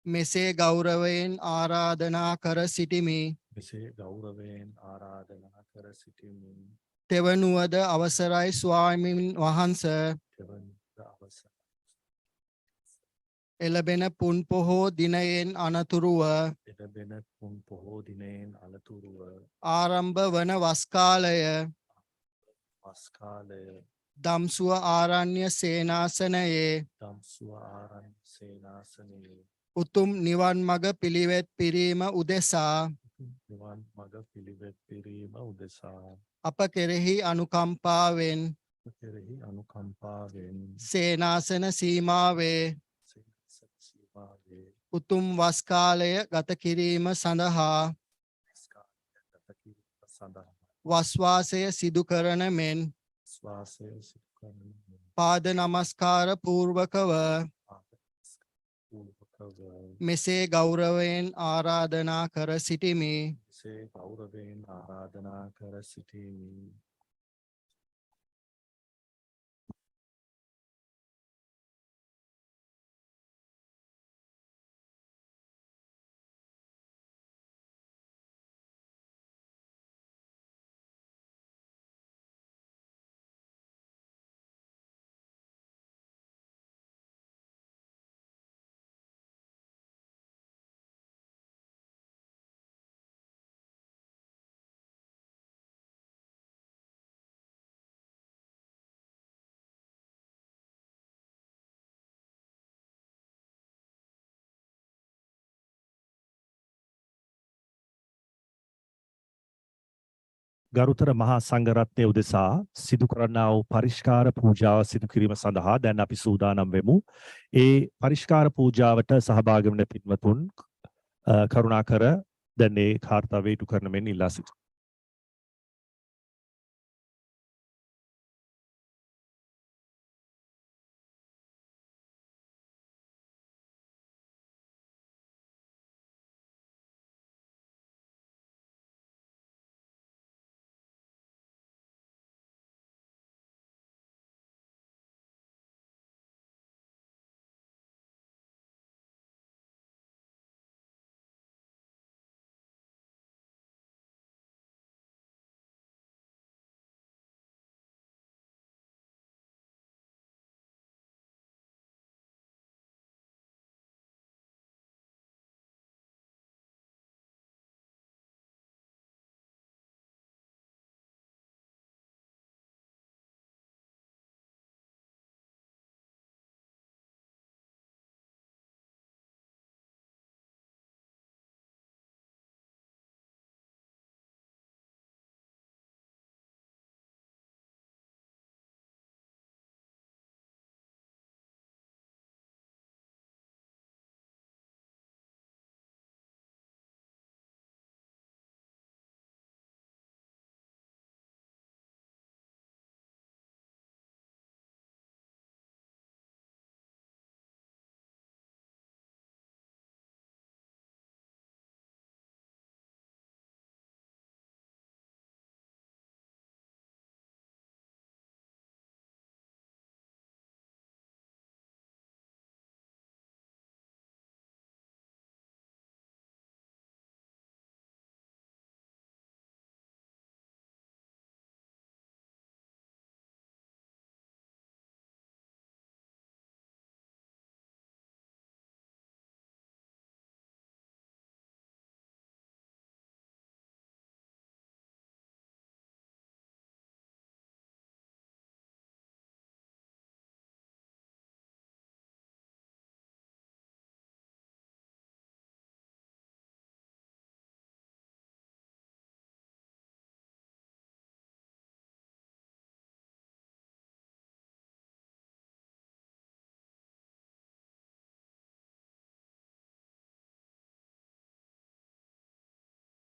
මෙසේ ගෞරවයෙන් ආරාධනා කර සිටිමි. තෙවනුවද අවසරයි ස්වාමීන් වහන්ස එළබෙන පුන් පොහෝ දිනයෙන් අනතුරුව ආරම්භ වන වස් කාලය ධම්සුව ආරණ්‍ය සේනාසනයේ උතුම් නිවන් මඟ පිළිවෙත් පිරීම උදෙසා අප කෙරෙහි අනුකම්පාවෙන් සේනාසන සීමාවේ උතුම් වස් කාලය ගත කිරීම සඳහා වස් වාසය සිදු කරන මෙන් පාද නමස්කාර පූර්වකව මෙසේ ගෞරවයෙන් ආරාධනා කර සිටිමි. ගරුතර මහා සංඝරත්නය උදෙසා සිදු කරන්නා වූ පරිස්කාර පූජාව සිදු කිරීම සඳහා දැන් අපි සූදානම් වෙමු. ඒ පරිස්කාර පූජාවට සහභාගී වන පින්වතුන් කරුණාකර දැන් ඒ කාර්යය ඉටු කරන මෙන් ඉල්ලා සිටිනවා.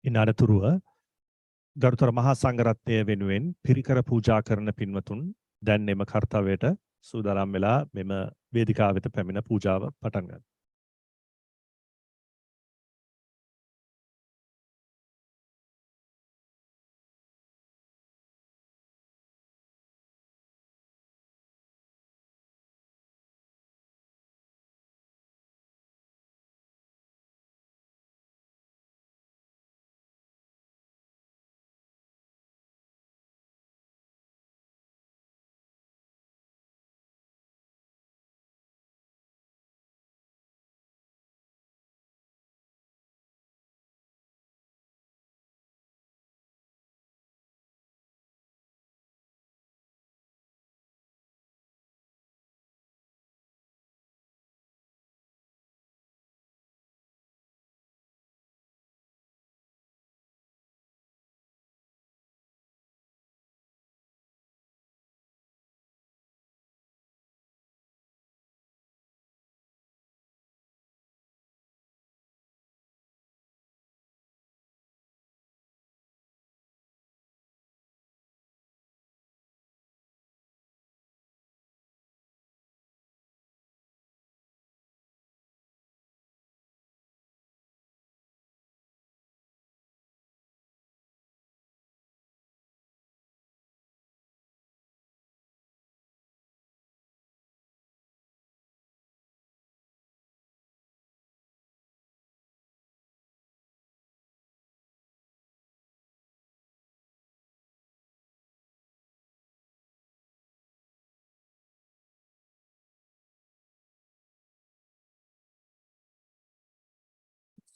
ඉන් අනතුරුව ගරුතර මහා සංඝරත්නය වෙනුවෙන් පිරිකර පූජා කරන පින්වතුන් දැන් එම කාර්යයට සූදානම් වෙලා මෙම වේදිකාව වෙත පැමිණ පූජාව පටන් ගන්නවා.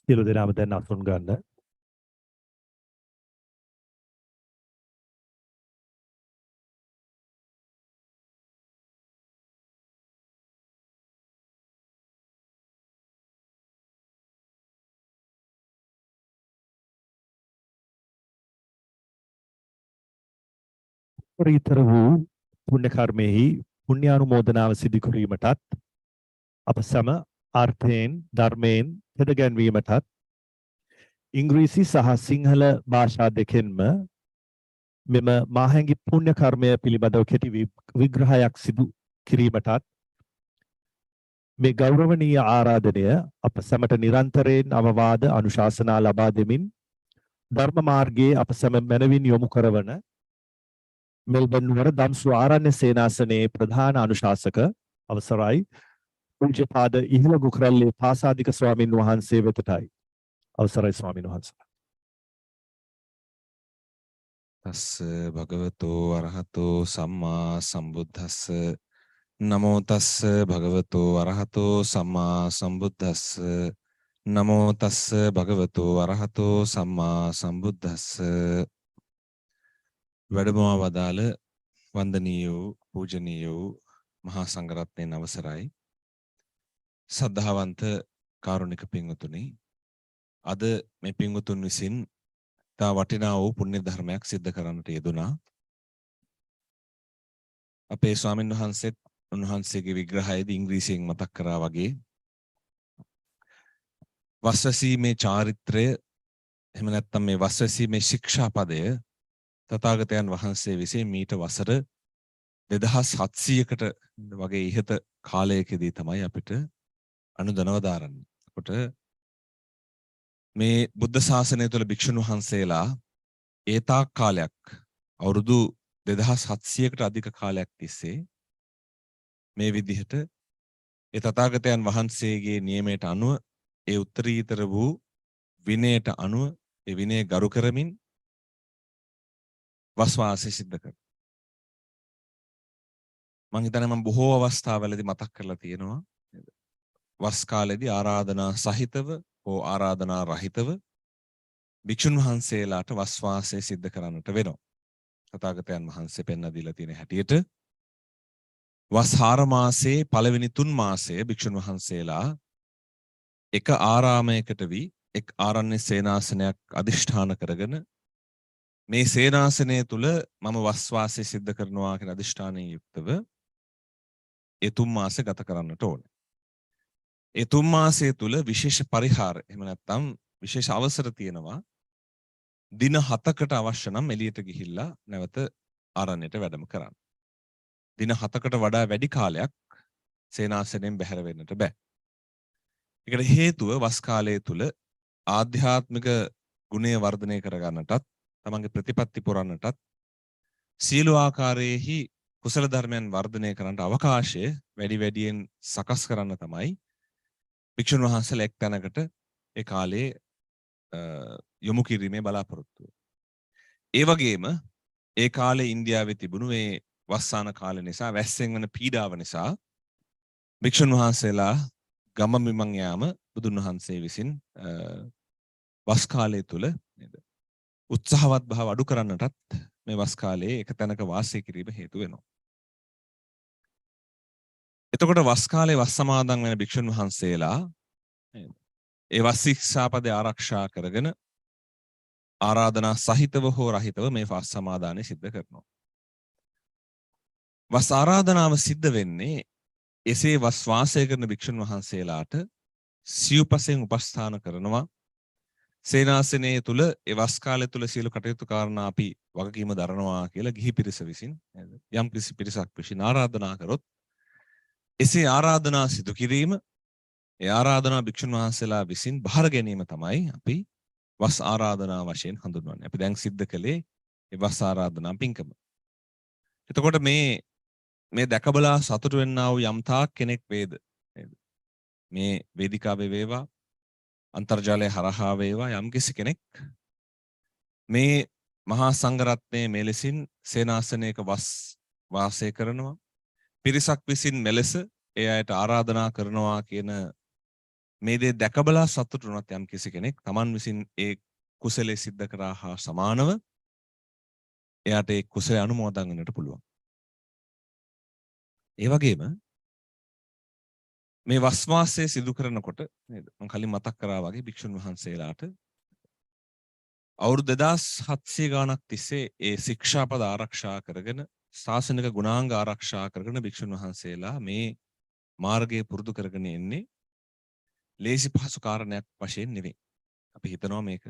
සියලු දෙනාම දැන් අසුන් ගන්න. උත්තරීතර වූ පුණ්‍ය කර්මෙහි පුණ්‍යානුමෝදනාව සිදු කිරීමටත් අප සම අර්ථයෙන් ධර්මයෙන් හෙදගැන්වීමටත් ඉංග්‍රීසි සහ සිංහල භාෂා දෙකෙන්ම මෙම මාහැඟි පුණ්‍ය කර්මය පිළිබඳව කෙටි විග්‍රහයක් සිදු කිරීමටත් මේ ගෞරවනීය ආරාධනය අප සැමට නිරන්තරයෙන් අවවාද අනුශාසනා ලබා දෙමින් ධර්ම මාර්ගයේ අප සැම මැනවින් යොමු කරවන මෙල්බන් නුවර දම්සුව ආරණ්‍ය සේනාසනයේ ප්‍රධාන අනුශාසක අවසරයි පූජ්‍යපාද ඉහළ ගුකරල්ලේ පාසාදික ස්වාමින් වහන්සේ වෙතටයි. අවසරයි ස්වාමින් වහන්සේ. තස්ස භගවතෝ අරහතෝ සම්මා සම්බුද්දස්ස නමෝ තස්ස භගවතෝ අරහතෝ සම්මා සම්බුද්දස්ස නමෝ තස්ස භගවතෝ අරහතෝ සම්මා සම්බුද්දස්ස. වැඩමවා වදාළ වන්දනීය වූ පූජනීය වූ මහා සංඝරත්නයන් අවසරයි. සද්ධාවන්ත කාරුණික පින්වතුනි, අද මේ පින්වතුන් විසින් තා වටිනා වූ පුණ්‍ය ධර්මයක් සිද්ධ කරන්නට යෙදුනා. අපේ ස්වාමීන් වහන්සේත් උන්වහන්සේගේ විග්‍රහයේදී ඉංග්‍රීසියෙන් මතක් කරා වගේ වස්වැසීමේ චාරිත්‍රය, එහෙම නැත්නම් මේ වස්වැසීමේ ශික්ෂාපදය තථාගතයන් වහන්සේ විසින් මීට වසර 2700කට වගේ ඉහත කාලයකදී තමයි අපිට අනුදනව දාරන්නේ. කොට මේ බුද්ධ ශාසනය තුළ භික්ෂුන් වහන්සේලා ඒ තාක් කාලයක් අවුරුදු 2700කට අධික කාලයක් තිස්සේ මේ විදිහට ඒ තථාගතයන් වහන්සේගේ නියමයට අනුව ඒ උත්තරීතර වූ විනයට අනුව ඒ විනය ගරු කරමින් වස්වාසය සිද්ධ කරනවා. මම හිතන්නේ මම බොහෝ අවස්ථාවලදී මතක් කරලා තියෙනවා. වස් කාලේදී ආරාධනා සහිතව හෝ ආරාධනා රහිතව භික්ෂුන් වහන්සේලාට වස්වාසය සිද්ධ කරන්නට වෙනවා. තථාගතයන් වහන්සේ පෙන්වා දීලා තියෙන හැටියට වස් 4 මාසයේ පළවෙනි 3 මාසයේ භික්ෂුන් වහන්සේලා එක ආරාමයකට වී එක් ආරණ්‍ය සේනාසනයක් අදිෂ්ඨාන කරගෙන මේ සේනාසනය තුල මම වස්වාසය සිද්ධ කරනවා කියන අදිෂ්ඨානයෙන් යුක්තව ඒ 3 මාසෙ ගත කරන්නට ඕනේ. ඒ 3 මාසය තුල විශේෂ පරිහාර, එහෙම නැත්නම් විශේෂ අවසර තියෙනවා. දින 7කට අවශ්‍ය නම් එළියට ගිහිල්ලා නැවත ආරණ්‍යයට වැඩම කරන්න. දින 7කට වඩා වැඩි කාලයක් සේනාසනයෙන් බැහැර වෙන්නට බෑ. ඒකට හේතුව වස් කාලය තුල ආධ්‍යාත්මික ගුණය වර්ධනය කරගන්නටත් තමන්ගේ ප්‍රතිපත්ති පුරන්නටත් සීල ආකාරයේහි කුසල ධර්මයන් වර්ධනය කරන්නට අවකාශය වැඩි වැඩියෙන් සකස් කරන්න තමයි භික්ෂුන් වහන්සේලා එක් තැනකට ඒ කාලේ යොමු කිරීමේ බලාපොරොත්තුව. ඒ වගේම ඒ කාලේ ඉන්දියාවේ තිබුණු මේ වස්සාන කාලේ නිසා, වැස්සෙන් වන පීඩාව නිසා භික්ෂුන් වහන්සේලා ගම මිමන් යාම බුදුන් වහන්සේ විසින් වස් කාලය තුල නේද උත්සාහවත් භාව අඩු කරන්නටත් මේ වස් කාලයේ එක තැනක වාසය කිරීම හේතු වෙනවා. එතකොට වස් කාලේ වස් සමාදන් වෙන භික්ෂුන් වහන්සේලා ඒ වස් ශික්ෂාපදේ ආරක්ෂා කරගෙන ආරාධනා සහිතව හෝ රහිතව මේ වස් සමාදානය සිද්ධ කරනවා. වස් ආරාධනාව සිද්ධ වෙන්නේ එසේ වස් වාසය කරන භික්ෂුන් වහන්සේලාට සිව්පසෙන් උපස්ථාන කරනවා. සේනාසනයේ තුල ඒ වස් කාලය තුල සියලු කටයුතු කාරණා අපි වගකීම දරනවා කියලා ගිහි පිරිස විසින් යම් කිසි පිරිසක් විසින් ආරාධනා කරොත් එසේ ආරාධනා සිදු කිරීම, ඒ ආරාධනා භික්ෂුන් වහන්සේලා විසින් බාර ගැනීම තමයි අපි වස් ආරාධනා වශයෙන් හඳුන්වන්නේ. අපි දැන් සිද්ධ කළේ ඒ වස් ආරාධනා පින්කම. එතකොට මේ දැකබලා සතුටු වෙන්නා වූ යම් තාක් කෙනෙක් වේද නේද? මේ වේදිකාවේ වේවා අන්තර්ජාලය හරහා වේවා යම්කිසි කෙනෙක් මේ මහා සංඝරත්නයේ මෙලෙසින් සේනාසනයක වාසය කරනවා, පිරිසක් විසින් මෙලෙස ඒ අයට ආරාධනා කරනවා කියන මේ දේ දැකබලා සතුටු වුණත් යම්කිසි කෙනෙක් Taman විසින් ඒ කුසලයේ සිද්ධ කරා හා සමානව එයාට ඒ කුසලයේ අනුමෝදන් වෙන්නට පුළුවන්. ඒ වගේම මේ වස්වාසය සිදු කරනකොට නේද මම කලින් මතක් කරා වගේ භික්ෂුන් වහන්සේලාට අවුරුදු 2700 ගාණක් තිස්සේ ඒ ශික්ෂාපද ආරක්ෂා කරගෙන ශාසනික ගුණාංග ආරක්ෂා කරගෙන භික්ෂුන් වහන්සේලා මේ මාර්ගය පුරුදු කරගෙන එන්නේ ලේසි පහසු කාරණයක් වශයෙන් නෙවෙයි. අපි හිතනවා මේක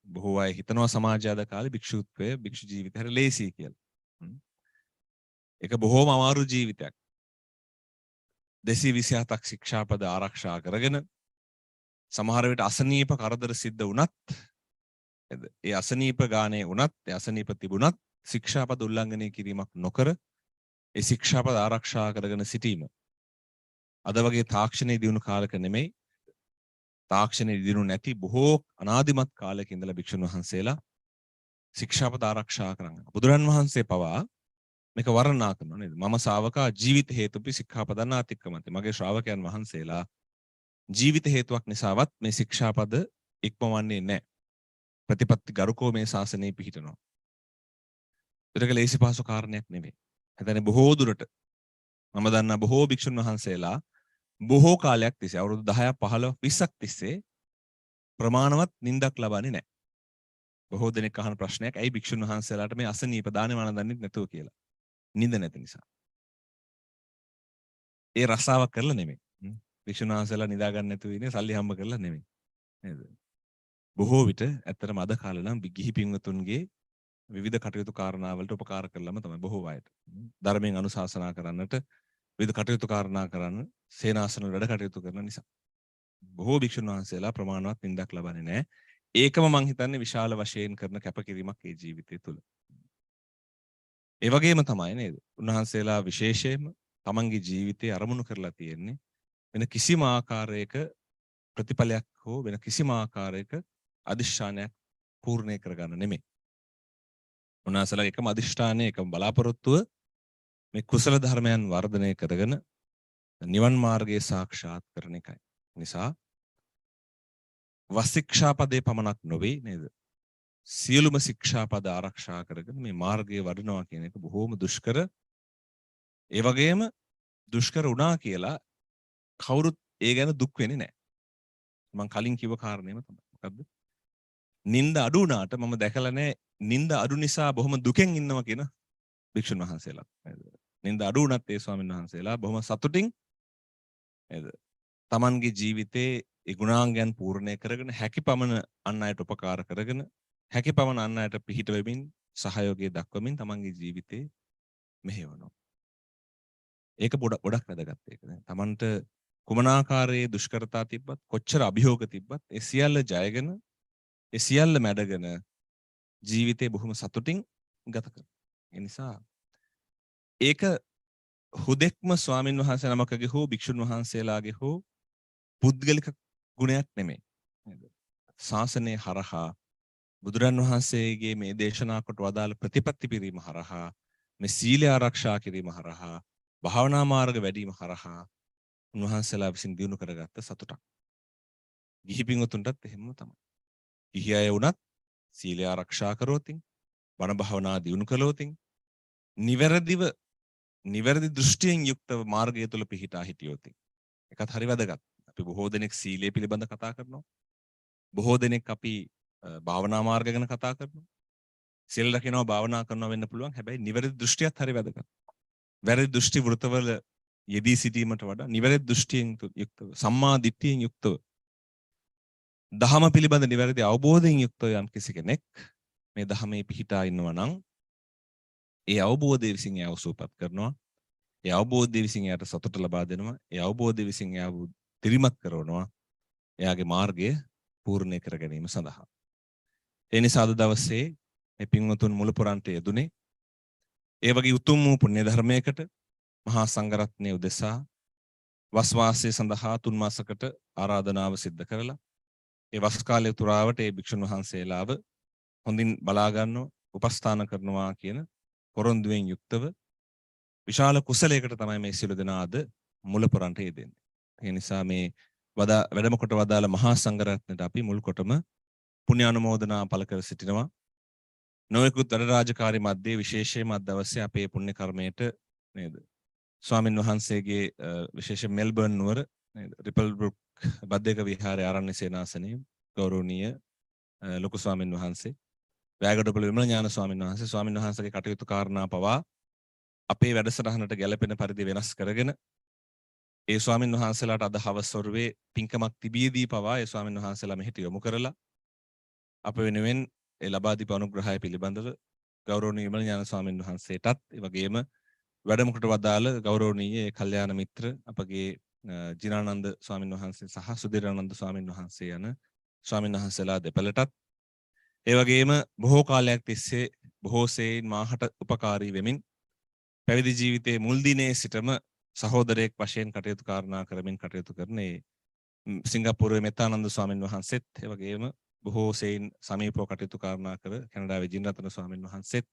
බොහෝ අය හිතනවා සමාජය අද කාලේ භික්ෂුත්වය භික්ෂු ජීවිතය හරි ලේසි කියලා. ඒක බොහෝම අමාරු ජීවිතයක්. 227ක් ශික්ෂාපද ආරක්ෂා කරගෙන සමහර විට අසනීප කරදර සිද්ධ වුණත් ඒ අසනීප ගානේ වුණත් ඒ අසනීප තිබුණත් ශික්ෂාපද උල්ලංඝනය කිරීමක් නොකර ඒ ශික්ෂාපද ආරක්ෂා කරගෙන සිටීම අද වගේ තාක්ෂණයේ දිනු කාලක නෙමෙයි තාක්ෂණයේ දිනු නැති බොහෝ අනාදිමත් කාලයක ඉඳලා භික්ෂුන් වහන්සේලා ශික්ෂාපද ආරක්ෂා කරනවා. බුදුරන් වහන්සේ පවා මේක වර්ණනා කරනවා නේද? මම ශාවකා ජීවිත හේතුපි සික්ඛාපදං අතික්‍රමති. මගේ ශ්‍රාවකයන් වහන්සේලා ජීවිත හේතුවක් නිසාවත් මේ ශික්ෂාපද ඉක්මවන්නේ නැහැ. ප්‍රතිපත්ති ගරුකෝ මේ ශාසනය පිහිටනවා. ඒක ලේසි පහසු කාරණයක් නෙමෙයි. හැබැයි බොහෝ දුරට මම දන්නා බොහෝ භික්ෂුන් වහන්සේලා බොහෝ කාලයක් තිස්සේ අවුරුදු 10ක් 15ක් 20ක් තිස්සේ ප්‍රමාණවත් නිින්දක් ලබන්නේ නැහැ. බොහෝ දෙනෙක් අහන ප්‍රශ්නයක් ඇයි භික්ෂුන් වහන්සේලාට මේ අසනීප දානේ වළඳන්නේ නැතුව කියලා. නිින්ද නැති නිසා. ඒ රසාවක් කරලා නෙමෙයි. භික්ෂුන් වහන්සේලා නිදා ගන්න නැතුව ඉන්නේ සල්ලි හම්බ කරලා නෙමෙයි. නේද? බොහෝ විට ඇත්තටම අද කාලේ නම් ගිහි පින්වතුන්ගේ විවිධ කටයුතු කාරණා වලට උපකාර කළාම තමයි බොහෝ අයට. ධර්මයෙන් අනුශාසනා කරන්නට විවිධ කටයුතු කාරණා කරන්න සේනාසන වැඩ කටයුතු කරන නිසා. බොහෝ භික්ෂුන් වහන්සේලා ප්‍රමාණවත් නිින්දක් ලබන්නේ නැහැ. ඒකම මං හිතන්නේ විශාල වශයෙන් කරන කැපකිරීමක් ඒ ජීවිතය තුළ. ඒ වගේම තමයි නේද? උන්වහන්සේලා විශේෂයෙන්ම තමන්ගේ ජීවිතේ අරමුණු කරලා තියෙන්නේ වෙන කිසිම ආකාරයක ප්‍රතිඵලයක් හෝ වෙන කිසිම ආකාරයක අදිෂ්ඨානයක් පූර්ණේ කරගන්න නෙමෙයි. උන්වහන්සේලා එකම අදිෂ්ඨානය එකම බලාපොරොත්තුව මේ කුසල ධර්මයන් වර්ධනය කරගෙන නිවන් මාර්ගයේ සාක්ෂාත් කරන එකයි. නිසා වශික්ෂාපදේ පමණක් නොවේ නේද? සියලුම ශික්ෂාපද ආරක්ෂා කරගෙන මේ මාර්ගයේ වඩනවා කියන එක බොහෝම දුෂ්කර. ඒ වගේම දුෂ්කර වුණා කියලා කවුරුත් ඒ ගැන දුක් වෙන්නේ නැහැ. මම කලින් කිව්ව කාරණේම තමයි. මොකද්ද? නිନ୍ଦ අඩු වුණාට මම දැකලා නැහැ නිନ୍ଦ අඩු නිසා බොහොම දුකෙන් ඉන්නවා කියන භික්ෂුන් වහන්සේලා. නේද? නිନ୍ଦ අඩු වුණත් ඒ ස්වාමීන් වහන්සේලා බොහොම සතුටින් නේද? තමන්ගේ ජීවිතේ ඒ ගුණාංගයන් පූර්ණේ කරගෙන හැකිපමණ අන් අයට උපකාර කරගෙන හැකිපමණ අන් අයට පිහිට වෙමින් සහයෝගය දක්වමින් තමන්ගේ ජීවිතේ මෙහෙවනවා. ඒක ගොඩක් වැදගත් ඒක. තමන්ට කුමන ආකාරයේ දුෂ්කරතා තිබ්බත් කොච්චර අභියෝග තිබ්බත් ඒ සියල්ල ජයගෙන ඒ සියල්ල මැඩගෙන ජීවිතේ බොහොම සතුටින් ගත කරනවා. ඒ නිසා ඒක හුදෙක්ම ස්වාමින් වහන්සේ නමකගේ හෝ භික්ෂුන් වහන්සේලාගේ හෝ පුද්ගලික ගුණයක් නෙමෙයි. නේද? ශාසනයේ හරහා බුදුරන් වහන්සේගේ මේ දේශනා කොට වදාළ ප්‍රතිපත්ති පිරීම හරහා මේ සීලය ආරක්ෂා කිරීම හරහා භාවනා මාර්ග වැඩිම හරහා උන්වහන්සේලා විසින් දිනු කරගත්ත සතුටක්. ගිහි පින්වතුන්ටත් එහෙමම තමයි. ගිහි අය වුණත් සීලය ආරක්ෂා කරෝතින් බණ භාවනා දිනු කළෝතින් නිවැරදි දෘෂ්ටියෙන් යුක්තව මාර්ගය තුල පිහිටා හිටියෝතින් ඒකත් හරි වැදගත්. අපි බොහෝ දෙනෙක් සීලය පිළිබඳ කතා කරනවා. බොහෝ දෙනෙක් අපි භාවනා මාර්ග ගැන කතා කරනවා. සීල රකින්නවා භාවනා කරනවා වෙන්න පුළුවන්. හැබැයි නිවැරදි දෘෂ්ටියත් හරි වැදගත්. වැරදි දෘෂ්ටි වෘතවල යෙදී සිටීමට වඩා නිවැරදි දෘෂ්ටියෙන් යුක්තව සම්මා දිට්ඨියෙන් යුක්තව දහම පිළිබඳ නිවැරදි අවබෝධයෙන් යුක්තව යම් කෙනෙක් මේ දහමේ පිහිටා ඉන්නවා නම් ඒ අවබෝධය විසින් එයාව සූපත් කරනවා. ඒ අවබෝධය විසින් එයාට සතුට ලබා දෙනවා. ඒ අවබෝධය විසින් එයාව දිරිමත් කරනවා. එයාගේ මාර්ගය පූර්ණේ කර ගැනීම සඳහා. ඒ නිසා අද දවසේ මේ පින්වතුන් මුල පුරන්ට යෙදුනේ ඒ වගේ උතුම් වූ පුණ්‍ය ධර්මයකට මහා සංඝරත්නය උදෙසා වස් වාසය සඳහා 3 මාසකට ආරාධනාව සිද්ධ කරලා ඒ වස් කාලය තුරාවට ඒ භික්ෂුන් වහන්සේලාව හොඳින් බලා ගන්නවා උපස්ථාන කරනවා කියන පොරොන්දුවෙන් යුක්තව විශාල කුසලයකට තමයි මේ සියලු දෙනා අද මුල පුරන්ට යෙදෙන්නේ. ඒ නිසා මේ වැඩම කොට වදාළ මහා සංඝරත්නයට අපි මුල් කොටම පුණ්‍ය අනුමෝදනා පළ කර සිටිනවා. නොයෙකුත් වැඩ රාජකාරී මැද්දේ විශේෂයෙන්ම අද දවසේ අපේ පුණ්‍ය කර්මයට නේද ස්වාමින් වහන්සේගේ විශේෂ මෙල්බර්න් නුවර නේද රිපල් බ්‍රුක් බද්දේක විහාරයේ ආරණ්‍ය සේනාසනයේ ගෞරවනීය ලොකු ස්වාමින් වහන්සේ වෑගඩොපළ විමල ඥාන ස්වාමීන් වහන්සේගේ කටයුතු කාරණා පවා අපේ වැඩසටහනට ගැළපෙන පරිදි වෙනස් කරගෙන ඒ ස්වාමීන් වහන්සේලාට අද හවස් වරුවේ පින්කමක් තිබියදී පවා ඒ ස්වාමීන් වහන්සේලා මෙහෙට යොමු කරලා අප වෙනුවෙන් ඒ ලබා දීපු අනුග්‍රහය පිළිබඳව ගෞරවනීය විමල ඥාන ස්වාමීන් වහන්සේටත් ඒ වගේම වැඩමුකට වදාළ ගෞරවනීය කල්යාණ මිත්‍ර අපගේ ජිනානන්ද ස්වාමීන් වහන්සේ සහ සුධිරානන්ද ස්වාමීන් වහන්සේ යන ස්වාමීන් වහන්සේලා දෙපළටත් ඒ වගේම බොහෝ කාලයක් තිස්සේ බොහෝ සෙයින් මාහට උපකාරී වෙමින් පැවිදි ජීවිතයේ මුල් දිනේ සිටම සහෝදරයෙක් වශයෙන් කටයුතු කාරණා කරමින් කටයුතු කරන සිංගප්පූරුවේ මෙත්තානන්ද ස්වාමීන් වහන්සේත් ඒ වගේම බොහෝ සෙයින් සමීපව කටයුතු කාරණා කර කැනඩාවේ ජිනරත්න ස්වාමීන් වහන්සේත්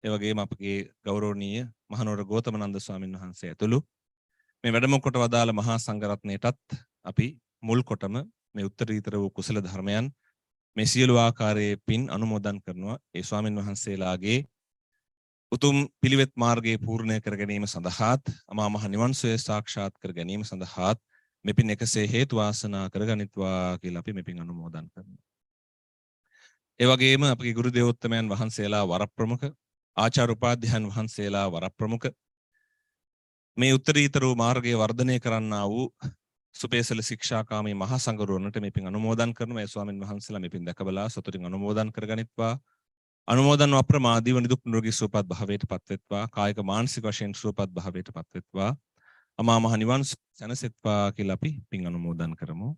ඒ වගේම අපගේ ගෞරවනීය මහනුවර ගෝතමනන්ද ස්වාමීන් වහන්සේ ඇතුළු මේ වැඩමුකට වදාළ මහා සංඝරත්නයටත් අපි මුල් කොටම මේ උත්තරීතර වූ කුසල ධර්මයන් මේ සියලු ආකාරයේ පින් අනුමෝදන් කරනවා ඒ ස්වාමීන් වහන්සේලාගේ උතුම් පිළිවෙත් මාර්ගයේ පූර්ණය කර ගැනීම සඳහාත් අමා මහ නිවන් සුවය සාක්ෂාත් කර ගැනීම සඳහාත් මේ පින් එකසේ හේතු වාසනා කරගනිත්වා කියලා අපි මේ පින් අනුමෝදන් කරනවා. ඒ වගේම අපගේ ගුරු දේවෝත්තමයන් වහන්සේලා වරප්‍රමුඛ ආචාර්ය උපාධ්‍යයන් වහන්සේලා වරප්‍රමුඛ මේ උත්තරීතර වූ මාර්ගයේ වර්ධනය කරන්නා වූ සුපේසල ශික්ෂාකාමී මහා සංඝරුවනට මේ පින් අනුමෝදන් කරනවා. ඒ ස්වාමින් වහන්සේලා මේ පින් දැකබලා සතුටින් අනුමෝදන් කරගනිත්වා. අනුමෝදන් අප්‍රමාදීව නිදුක් නිරෝගී සුවපත් භාවයට පත්වෙත්වා. කායික මානසික වශයෙන් සුවපත් භාවයට පත්වෙත්වා. අමා මහ නිවන් සැනසෙත්වා කියලා අපි පින් අනුමෝදන් කරමු.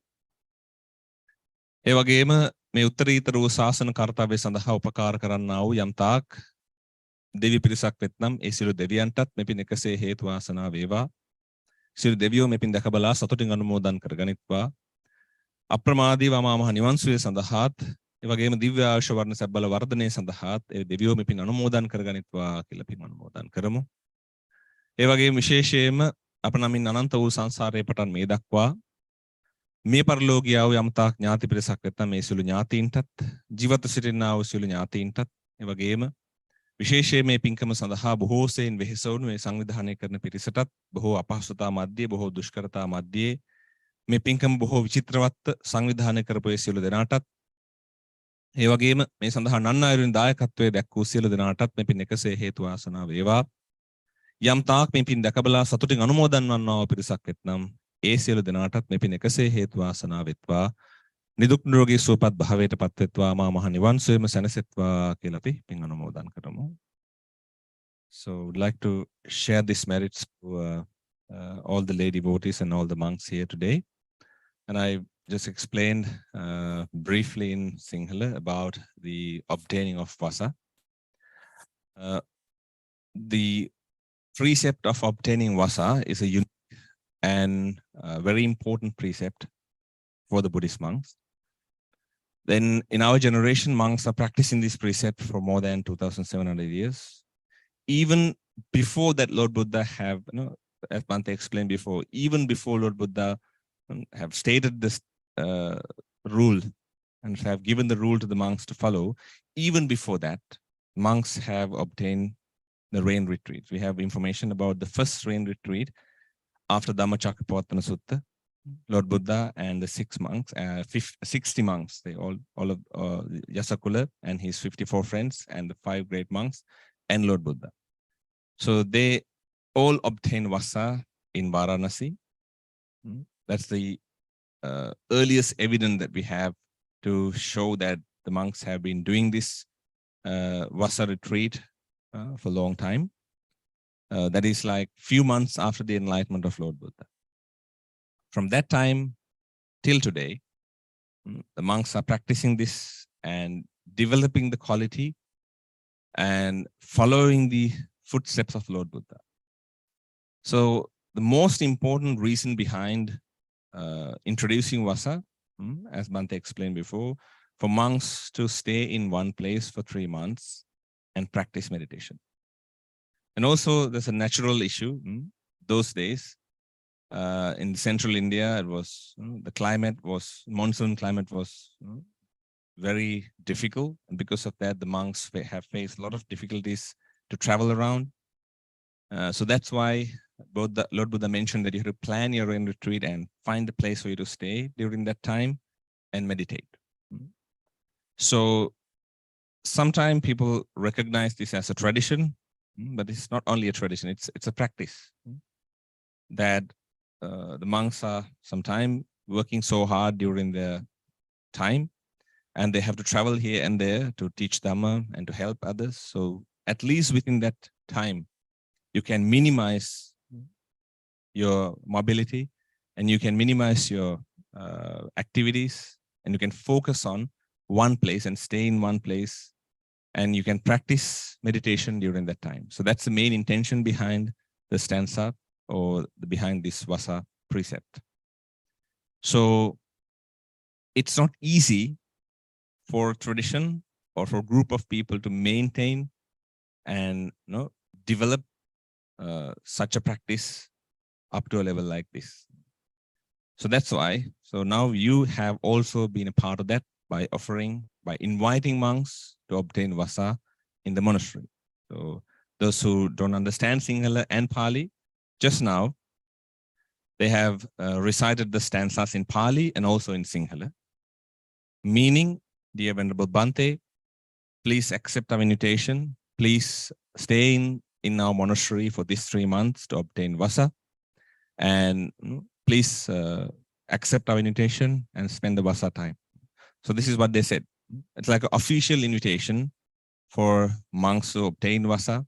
ඒ වගේම මේ උත්තරීතර වූ ශාසන කර්තව්‍ය සඳහා උපකාර කරන්නා වූ යම් තාක් දෙවි පිරිසක් වෙත්නම් ඒ සියලු දෙවියන්ටත් මේ පින් එකසේ හේතු වාසනා වේවා. සියලු දෙවියෝ මේ පින් දැකබලා සතුටින් අනුමෝදන් කරගනිත්වා. අප්‍රමාදීව අමා මහ නිවන් සුවය සඳහාත් ඒ වගේම දිව්‍ය ආයුෂ වර්ණ සැබ්බල වර්ධනය සඳහාත් ඒ දෙවියෝ මේ පින් අනුමෝදන් කරගනිත්වා කියලා පින් අනුමෝදන් කරමු. ඒ වගේම විශේෂයෙන්ම අප නමින් අනන්ත වූ සංසාරයේ පටන් මේ දක්වා මේ පරලෝකීය වූ යම්තාක් ඥාති පිරිසක් වෙත්නම් මේ සියලු ඥාතීන්ටත් ජීවිත සිටින්නා වූ සියලු ඥාතීන්ටත් ඒ වගේම විශේෂයෙන් මේ පින්කම සඳහා බොහෝ සෙයින් වෙහෙසවුණු මේ සංවිධානය කරන පිරිසටත් බොහෝ අපහසුතා මැද්දේ බොහෝ දුෂ්කරතා මැද්දේ මේ පින්කම බොහෝ විචිත්‍රවත් සංවිධානය කරපු ඒ සියලු දෙනාටත් ඒ වගේම මේ සඳහා නන් අයුරින් දායකත්වයේ දැක්වූ සියලු දෙනාටත් මේ පින් එකසේ හේතු වාසනා වේවා. යම් තාක් මේ පින් දැකබලා සතුටින් අනුමෝදන් වන්නා වූ පිරිසක් වෙත්නම් ඒ සියලු දෙනාටත් මේ පින් එකසේ හේතු වාසනා වෙත්වා. නිදුක් නිරෝගී සුවපත් භාවයට පත්වෙත්වා. මා මහ නිවන් සුවයම සැනසෙත්වා කියලා අපි පින් අනුමෝදන් කරමු. So would like to share this merits to all the lay devotees and all the monks here today. And I just explained briefly in Sinhala about the obtaining of Vasa. The precept of obtaining Vasa is a unique and very important precept for the Buddhist monks. Then in our generation, monks are practicing this precept for more than 2,700 years. Even before that, Lord Buddha have, as Bhante explained before, even before Lord Buddha have stated this rule and have given the rule to the monks to follow, even before that, monks have obtained the rain retreat. We have information about the first rain retreat after Dhammacakkappavattana Sutta. Lord Buddha and the 60 monks, they all of Yasakula and his 54 friends and the 5 great monks and Lord Buddha. So they all obtained Vasa in Varanasi. That's the earliest evidence that we have to show that the monks have been doing this Vasa retreat for a long time. That is like few months after the enlightenment of Lord Buddha. From that time till today, the monks are practicing this and developing the quality and following the footsteps of Lord Buddha. So the most important reason behind introducing Vasa, as Bhante explained before, for monks to stay in one place for 3 months and practice meditation. And also there's a natural issue. Those days, in central India, it was the climate was monsoon climate was very difficult, and because of that, the monks have faced a lot of difficulties to travel around. So that's why Lord Buddha mentioned that you have to plan your rain retreat and find a place for you to stay during that time and meditate. So sometimes people recognize this as a tradition, but it's not only a tradition, it's a practice. That the monks are sometimes working so hard during their time, and they have to travel here and there to teach Dhamma and to help others. So at least within that time, you can minimize your mobility and you can minimize your activities, and you can focus on one place and stay in one place, and you can practice meditation during that time. So that's the main intention behind the stanza or behind this Vasa precept. So it's not easy for tradition or for a group of people to maintain and develop such a practice up to a level like this. So that's why. So now you have also been a part of that by inviting monks to obtain Vasa in the monastery. So those who don't understand Sinhala and Pali, just now, they have recited the stanzas in Pali and also in Sinhala. Meaning, dear Venerable Bhante, please accept our invitation. Please stay in our monastery for these 3 months to obtain Vasa. And please accept our invitation and spend the Vasa time. So this is what they said. It's like an official invitation for monks to obtain Vasa.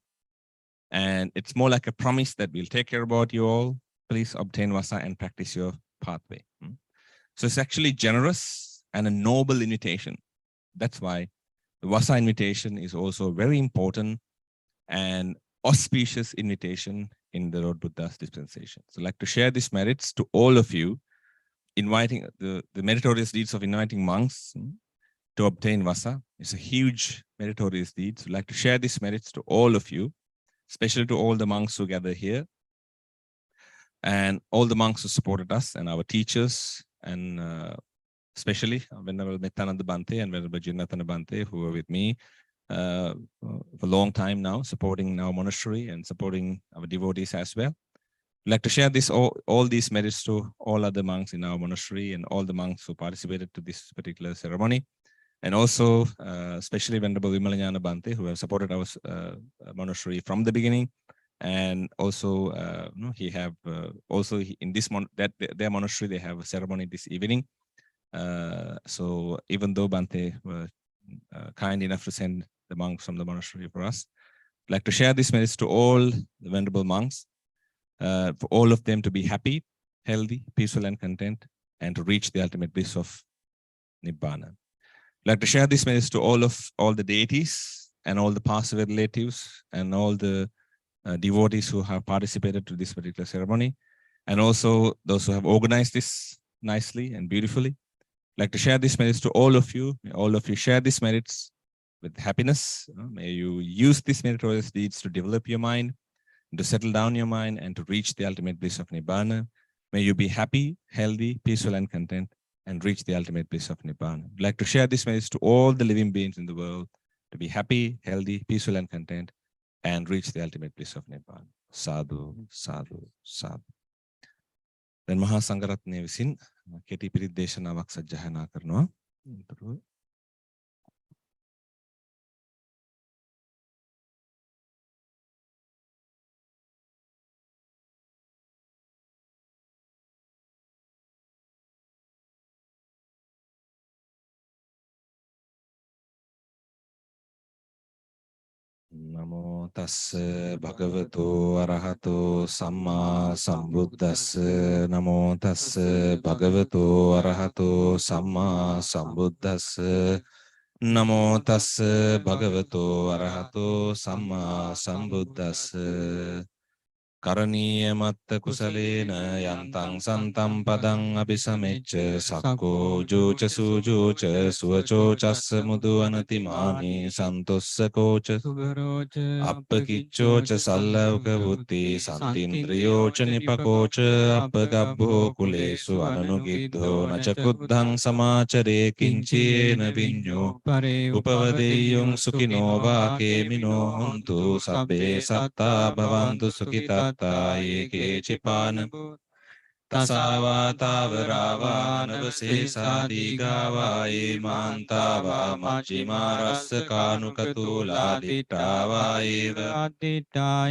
And it's more like a promise that we'll take care about you all. Please obtain Vasa and practice your pathway. So it's actually generous and a noble invitation. That's why the Vasa invitation is also a very important and auspicious invitation in the Lord Buddha's dispensation. So I'd like to share these merits to all of you, inviting the meritorious deeds of inviting monks to obtain Vasa. It's a huge meritorious deed. So I'd like to share these merits to all of you, especially to all the monks who gather here, and all the monks who supported us and our teachers, and especially Venerable Nityananda Bhante and Venerable Jinnatana Bhante, who are with me for a long time now, supporting our monastery and supporting our devotees as well. I'd like to share all these merits to all other monks in our monastery and all the monks who participated to this particular ceremony. And also, especially Venerable Vimalanyana Bhante, who have supported our monastery from the beginning. And also, he have in this their monastery, they have a ceremony this evening. So even though Bhante were kind enough to send the monks from the monastery for us, I'd like to share these merits to all the venerable monks, for all of them to be happy, healthy, peaceful, and content, and to reach the ultimate bliss of Nibbana. I'd like to share these merits to all the deities and all the past relatives and all the devotees who have participated to this particular ceremony, and also those who have organized this nicely and beautifully. I'd like to share these merits to all of you. May all of you share these merits with happiness. May you use these meritorious deeds to develop your mind, to settle down your mind, and to reach the ultimate bliss of Nibbana. May you be happy, healthy, peaceful, and content, and reach the ultimate bliss of Nibbana. I'd like to share this message to all the living beings in the world to be happy, healthy, peaceful, and content, and reach the ultimate bliss of Nibbana. Sadhu, sadhu, sadhu. Then Maha Sangaratne visin keti pirit deshanawak sajjahana karnawa. Namo tassa bhagavato arahato samma sambuddhassa. Namo tassa bhagavato arahato samma sambuddhassa. Namo tassa bhagavato arahato samma sambuddhassa. Karaniya matta kusalena yantang santam padang abhisamecca sakko jocha sujocha suvacho chassa mudu anatimani santossa kocha appakiccocha sallavka buddhi santindriyocha nipakocha appagabbo kulesu ananugiddho nacha kuddhang samacare kinchena viñño upavadeyung sukino vake mino hontu sabbe satta bhavantu sukitatta eke cipana තසාවාතාවරාවානවසේසා දීගාවා ඒමාන්තාවා මච්චිමා රස්සකානුකතූලා දිට්ඨාවා ඒව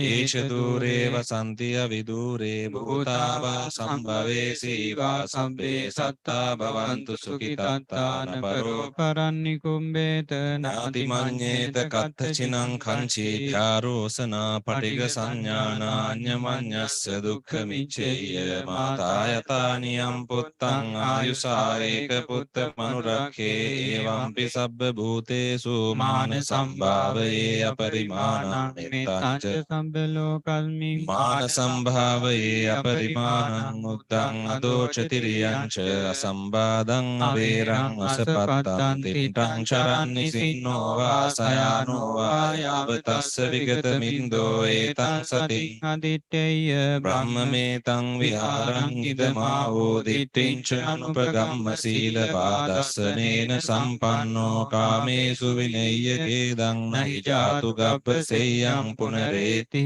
ඒෂ දූරේ වසන්තිය විදූරේ භූතාවා සම්භවේසීවා සබ්බේ සත්තා භවන්තු සුඛිතත්තාන පරෝ පරන්නිකුම්බේත නාතිමඤ්ඤේත කත්තචිනං කංචී ධාරෝසනා පටිග සංඥානාඤ්ඤමඤ්ඤස්ස දුක්ඛමිච්ඡේය මාතායතානියම් පුත්තං ආයුසාරේක පුත්ත මනුරක්ඛේ එවම්පි සබ්බ භූතේසු මාන සම්භාවයේ අපරිමාණං මෙත්තං සම්බ ලෝකස්මින් මාන සම්භාවයේ අපරිමාණං මුත්තං අදෝචතිරියං ච අසම්බාධං අවේරං අසපත්තං තිට්ඨං චරන්නි සින්නෝ වාසයානෝ වායාවතස්ස විගත මින්දෝ ඒතං සති අදිත්තේය බ්‍රහ්මමේතං විහාරං ඉදමාවෝ දිට්ඨිං ච අනුපගම්ම සීලපාදස්සනේන සම්පන්නෝ කාමේසු විනෙය්‍ය කේදං නහි ජාතු ගබ්බසෙය්‍යං පුනරේති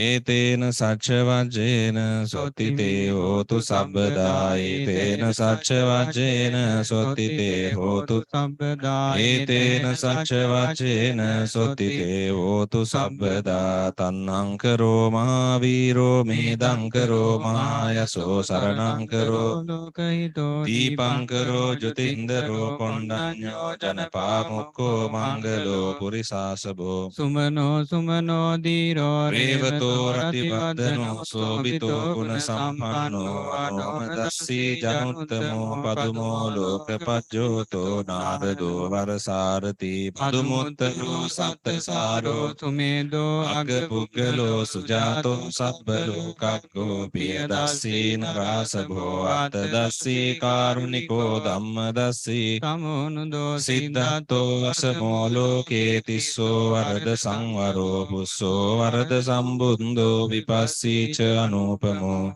ඒතේන සච්ච වජ්ජේන සොත්තිතේ හෝතු සබ්බදා ඒතේන සච්ච වජ්ජේන සොත්තිතේ හෝතු සබ්බදා ඒතේන සච්ච වජ්ජේන සොත්තිතේ හෝතු සබ්බදා තන්නං කරෝ මහාවීරෝ මේදං කරෝ මහායසෝ සරණං කරෝ ලෝකහිතෝ දීපං කරෝ ජුතින්දරෝ කොණ්ඩඤ්ඤෝ ජනපාමුක්ඛෝ මංගලෝ පුරිසාසබෝ සුමනෝ සුමනෝ දීරෝ රේවතෝ රතිවර්ධනෝ සෝභිතෝ ගුණ සම්පන්නෝ අනෝමදස්සී ජනුත්තමෝ පදුමෝ ලෝකපජ්ජෝතෝ නාරදෝ වරසාරති පදුමුත්තරෝ සත්තසාරෝ තුමේදෝ අග්ගපුග්ගලෝ සුජාතෝ සබ්බ ලෝකග්ගෝ පියදස්සීන රාසභෝ අත්තදස්සී කාරුණිකෝ ධම්මදස්සී තමෝනුදෝ සිද්ධාතෝ අසමෝ ලෝකේ තිස්සෝ වරද සංවරෝ පුස්සෝ වරද සම්බුද්ධෝ විපස්සීච අනූපමෝ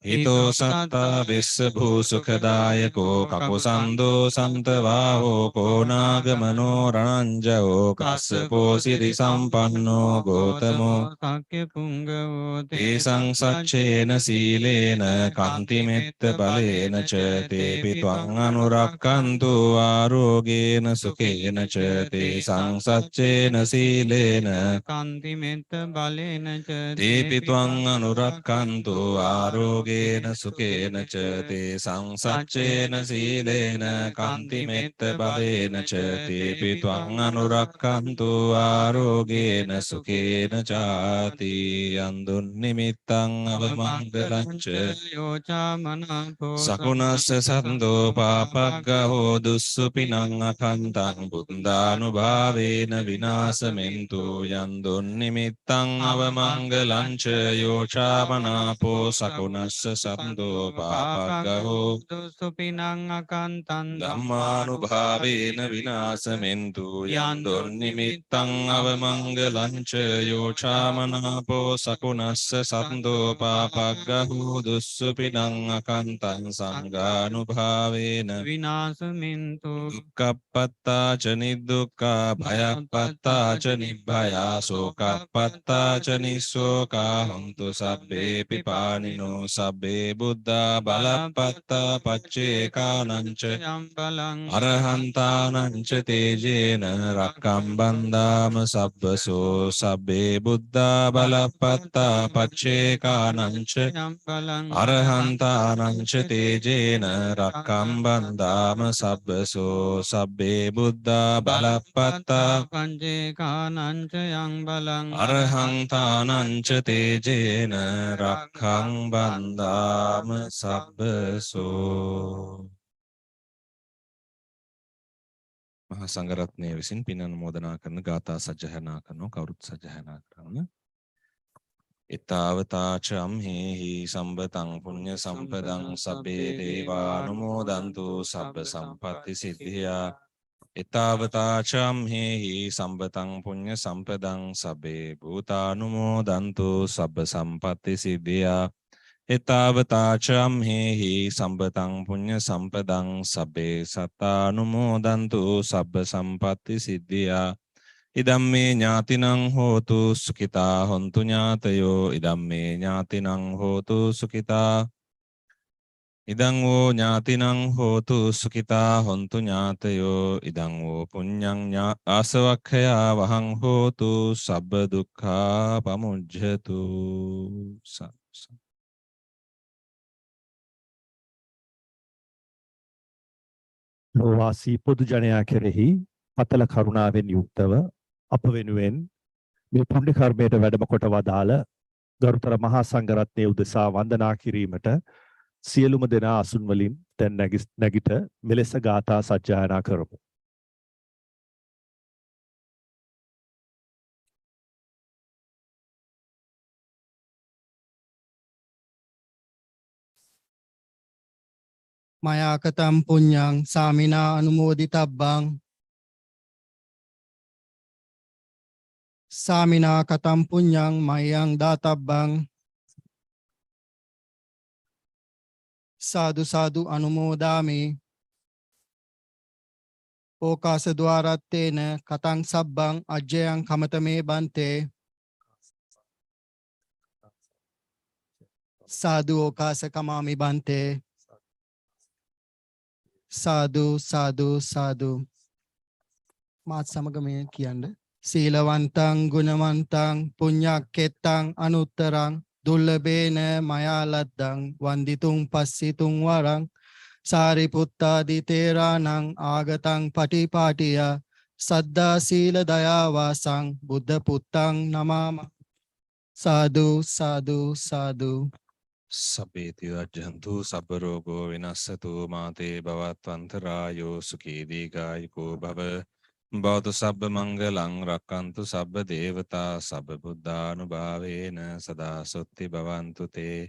හිතෝ සත්තා විස්ස භූසුඛදායකෝ කකුසන්தோ සන්තවාහෝ කෝනාගමනෝ රණංජෝ කස්සපෝ සිරි සම්පන්නෝ ගෝතමෝ සක්්‍ය පුංගවෝ තේසං සච්චේන සීලේන කන්තිමෙත්ත බලේන ච තේපි ත්වං අනුරක්ඛන්තු ආරෝගේන සුඛේන ච තේසං සච්චේන සීලේන කන්තිමෙත්ත බලේන ච තේපි ත්වං අනුරක්ඛන්තු ආරෝගේන සුඛේන ච තේසං සච්චේන සීලේන කන්තිමෙත්ත බලේන ච තේපි ත්වං අනුරක්ඛන්තු ආරෝගේන සුඛේන චාති යන්දුන් නිමිත්තං අවමංගලං ච යෝචාමනාපෝ සකුණස්ස සන්தோ පාපග්ගහෝ දුස්සුපිනං අකන්තං බුද්ධානුභාවේන විනාශමෙන්තු යන්දුන් නිමිත්තං අවමංගලං ච යෝචාමනාපෝ සකුණස්ස සන්தோ පාපග්ගහෝ දුස්සුපිනං අකන්තං ධම්මානුභාවේන විනාශමෙන්තු යන්දුන් නිමිත්තං අවමංගලං ච යෝචාමනාපෝ සකුණස්ස සන්தோ පාපග්ගහෝ දුස්සුපිනං අකන්තං සංඝානුභාවේන විනාශමෙන්තු දුක්ඛප්පත්තා ච නිදුක්ඛා භයප්පත්තා ච නිබ්භයා සෝකප්පත්තා ච නිස්සෝකා හොන්තු සබ්බේ පානිනෝ සබ්බේ බුද්ධා බලප්පත්තා පච්චේකානං ච යම් බලං අරහන්තානං ච තේජේන රක්ඛම්බන්දාම සබ්බසෝ සබ්බේ බුද්ධා බලප්පත්තා පච්චේකානං ච යම් බලං අරහන්තානං ච තේජේන රක්ඛම්බන්දාම සබ්බසෝ සබ්බේ බුද්ධා බලප්පත්තා පංචේකානං ච යම් බලං අරහන්තානං ච තේජේන රක්ඛම්බන්දාම සබ්බසෝ මහා සංඝරත්නය විසින් පින් අනුමෝදනා කරන ගාථා සජ්ජහායනා කරනවා කවුරුත් සජ්ජහායනා කරන්න ඊතාවතාච අම්හෙහි සම්බතං පුඤ්ඤ සම්පදං සබ්බේ දේවානුමෝදන්තු සබ්බ සම්පත්ති සිද්ධියා ඊතාවතාච අම්හෙහි සම්බතං පුඤ්ඤ සම්පදං සබ්බේ භූතානුමෝදන්තු සබ්බ සම්පත්ති සිද්ධියා ඊතාවතාච අම්හෙහි සම්බතං පුඤ්ඤ සම්පදං සබ්බේ සත්තානුමෝදන්තු සබ්බ සම්පත්ති සිද්ධියා ඉදම්මේ ඥාතිනං හෝතු සුඛිතා හොන්තු ඥාතයෝ ඉදම්මේ ඥාතිනං හෝතු සුඛිතා ඉදං වූ ඥාතිනං හෝතු සුඛිතා හොන්තු ඥාතයෝ ඉදං වූ පුඤ්ඤං ආසවක්ඛයා වහං හෝතු සබ්බ දුක්ඛා පමුජ්ජතු ලෝවාසී පොදු ජනයා කෙරෙහි පතල කරුණාවෙන් යුක්තව අප වෙනුවෙන් මේ පුණ්‍ය කර්මයට වැඩම කොට වදාළ ගරුතර මහා සංඝරත්නයේ උදෙසා වන්දනා කිරීමට සියලුම දෙනා අසුන් වලින් දැන් නැගිට මෙලෙස ගාථා සජ්ජායනා කරමු. මයාකතම් පුඤ්ඤං සාමිනා අනුමෝදිතබ්බං සාමිනා කතම් පුඤ්ඤං මයං දාතබ්බං සාදු සාදු අනුමෝදාමි ඕකාස ద్వාරත්තේන කතං සබ්බං අජ්ජයං කමතමේ බන්තේ සාදු ඕකාස කමාමි බන්තේ සාදු සාදු සාදු මාත් සමග මේ කියන්න සීලවන්තං ගුණවන්තං පුඤ්ඤක්කෙත්තං අනුත්තරං දුල්ලභේන මයා ලද්දං වන්දිතුං පස්සිතුං වරං සාරිපුත්තාදි තේරාණං ආගතං පටිපාටිය සද්දා සීල දයා වාසං බුද්ධ පුත්තං නමාම සාදු සාදු සාදු සබ්බේති අජ්ජන්තු සබ්බ රෝගෝ විනස්සතු මාතේ භවත්වන්තරායෝ සුඛී දීඝායුකෝ භව භවතු සබ්බ මංගලං රක්칸තු සබ්බ දේවතා සබ්බ බුද්ධානුභාවේන සදා සොත්ති භවන්තු තේ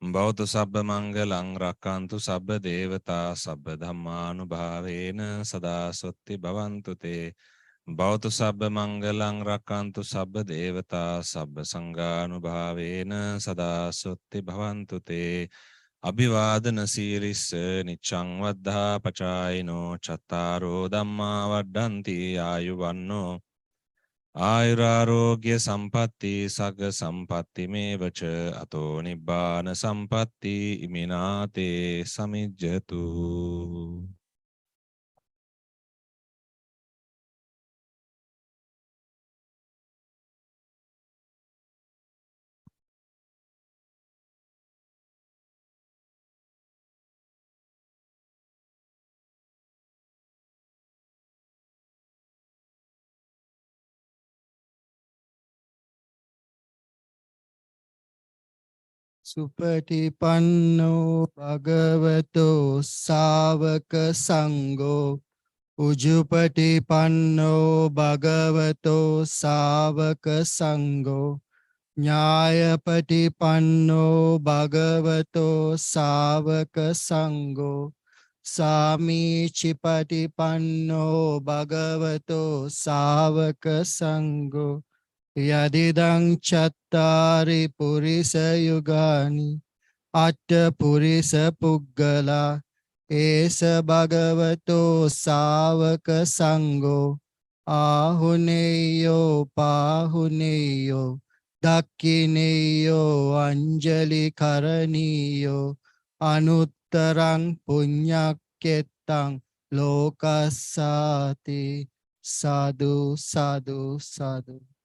භවතු සබ්බ මංගලං රක්칸තු සබ්බ දේවතා සබ්බ ධම්මානුභාවේන සදා සොත්ති භවන්තු තේ භවතු සබ්බ මංගලං රක්칸තු සබ්බ දේවතා සබ්බ සංඝානුභාවේන සදා සොත්ති භවන්තු තේ අභිවාදන සීලිස්ස නිච්ඡං වද්ධා පචායිනෝ චත්තාරෝ ධම්මා වඩ්ඩಂತಿ ආයුවන්නෝ ආයුරාෝග්‍ය සම්පatti සග්ග සම්පatti මේවච අතෝ නිබ්බාන සම්පatti ඉමිනාතේ සමිජ්ජතු සුපටිපන්නෝ භගවතෝ ශාවක සංඝෝ උජුපටිපන්නෝ භගවතෝ ශාවක සංඝෝ ඥායපටිපන්නෝ භගවතෝ ශාවක සංඝෝ සාමීචිපටිපන්නෝ භගවතෝ ශාවක සංඝෝ යදිදං චත්තාරි පුරිස යුගානි අට්ඨ පුරිස පුග්ගලා ඒස භගවතෝ ශාවක සංඝෝ ආහුනේයෝ පාහුනේයෝ දක්ඛිනේයෝ අංජලි කරණීයෝ අනුත්තරං පුඤ්ඤක්කෙත්තං ලෝකස්සාති සාදු සාදු සාදු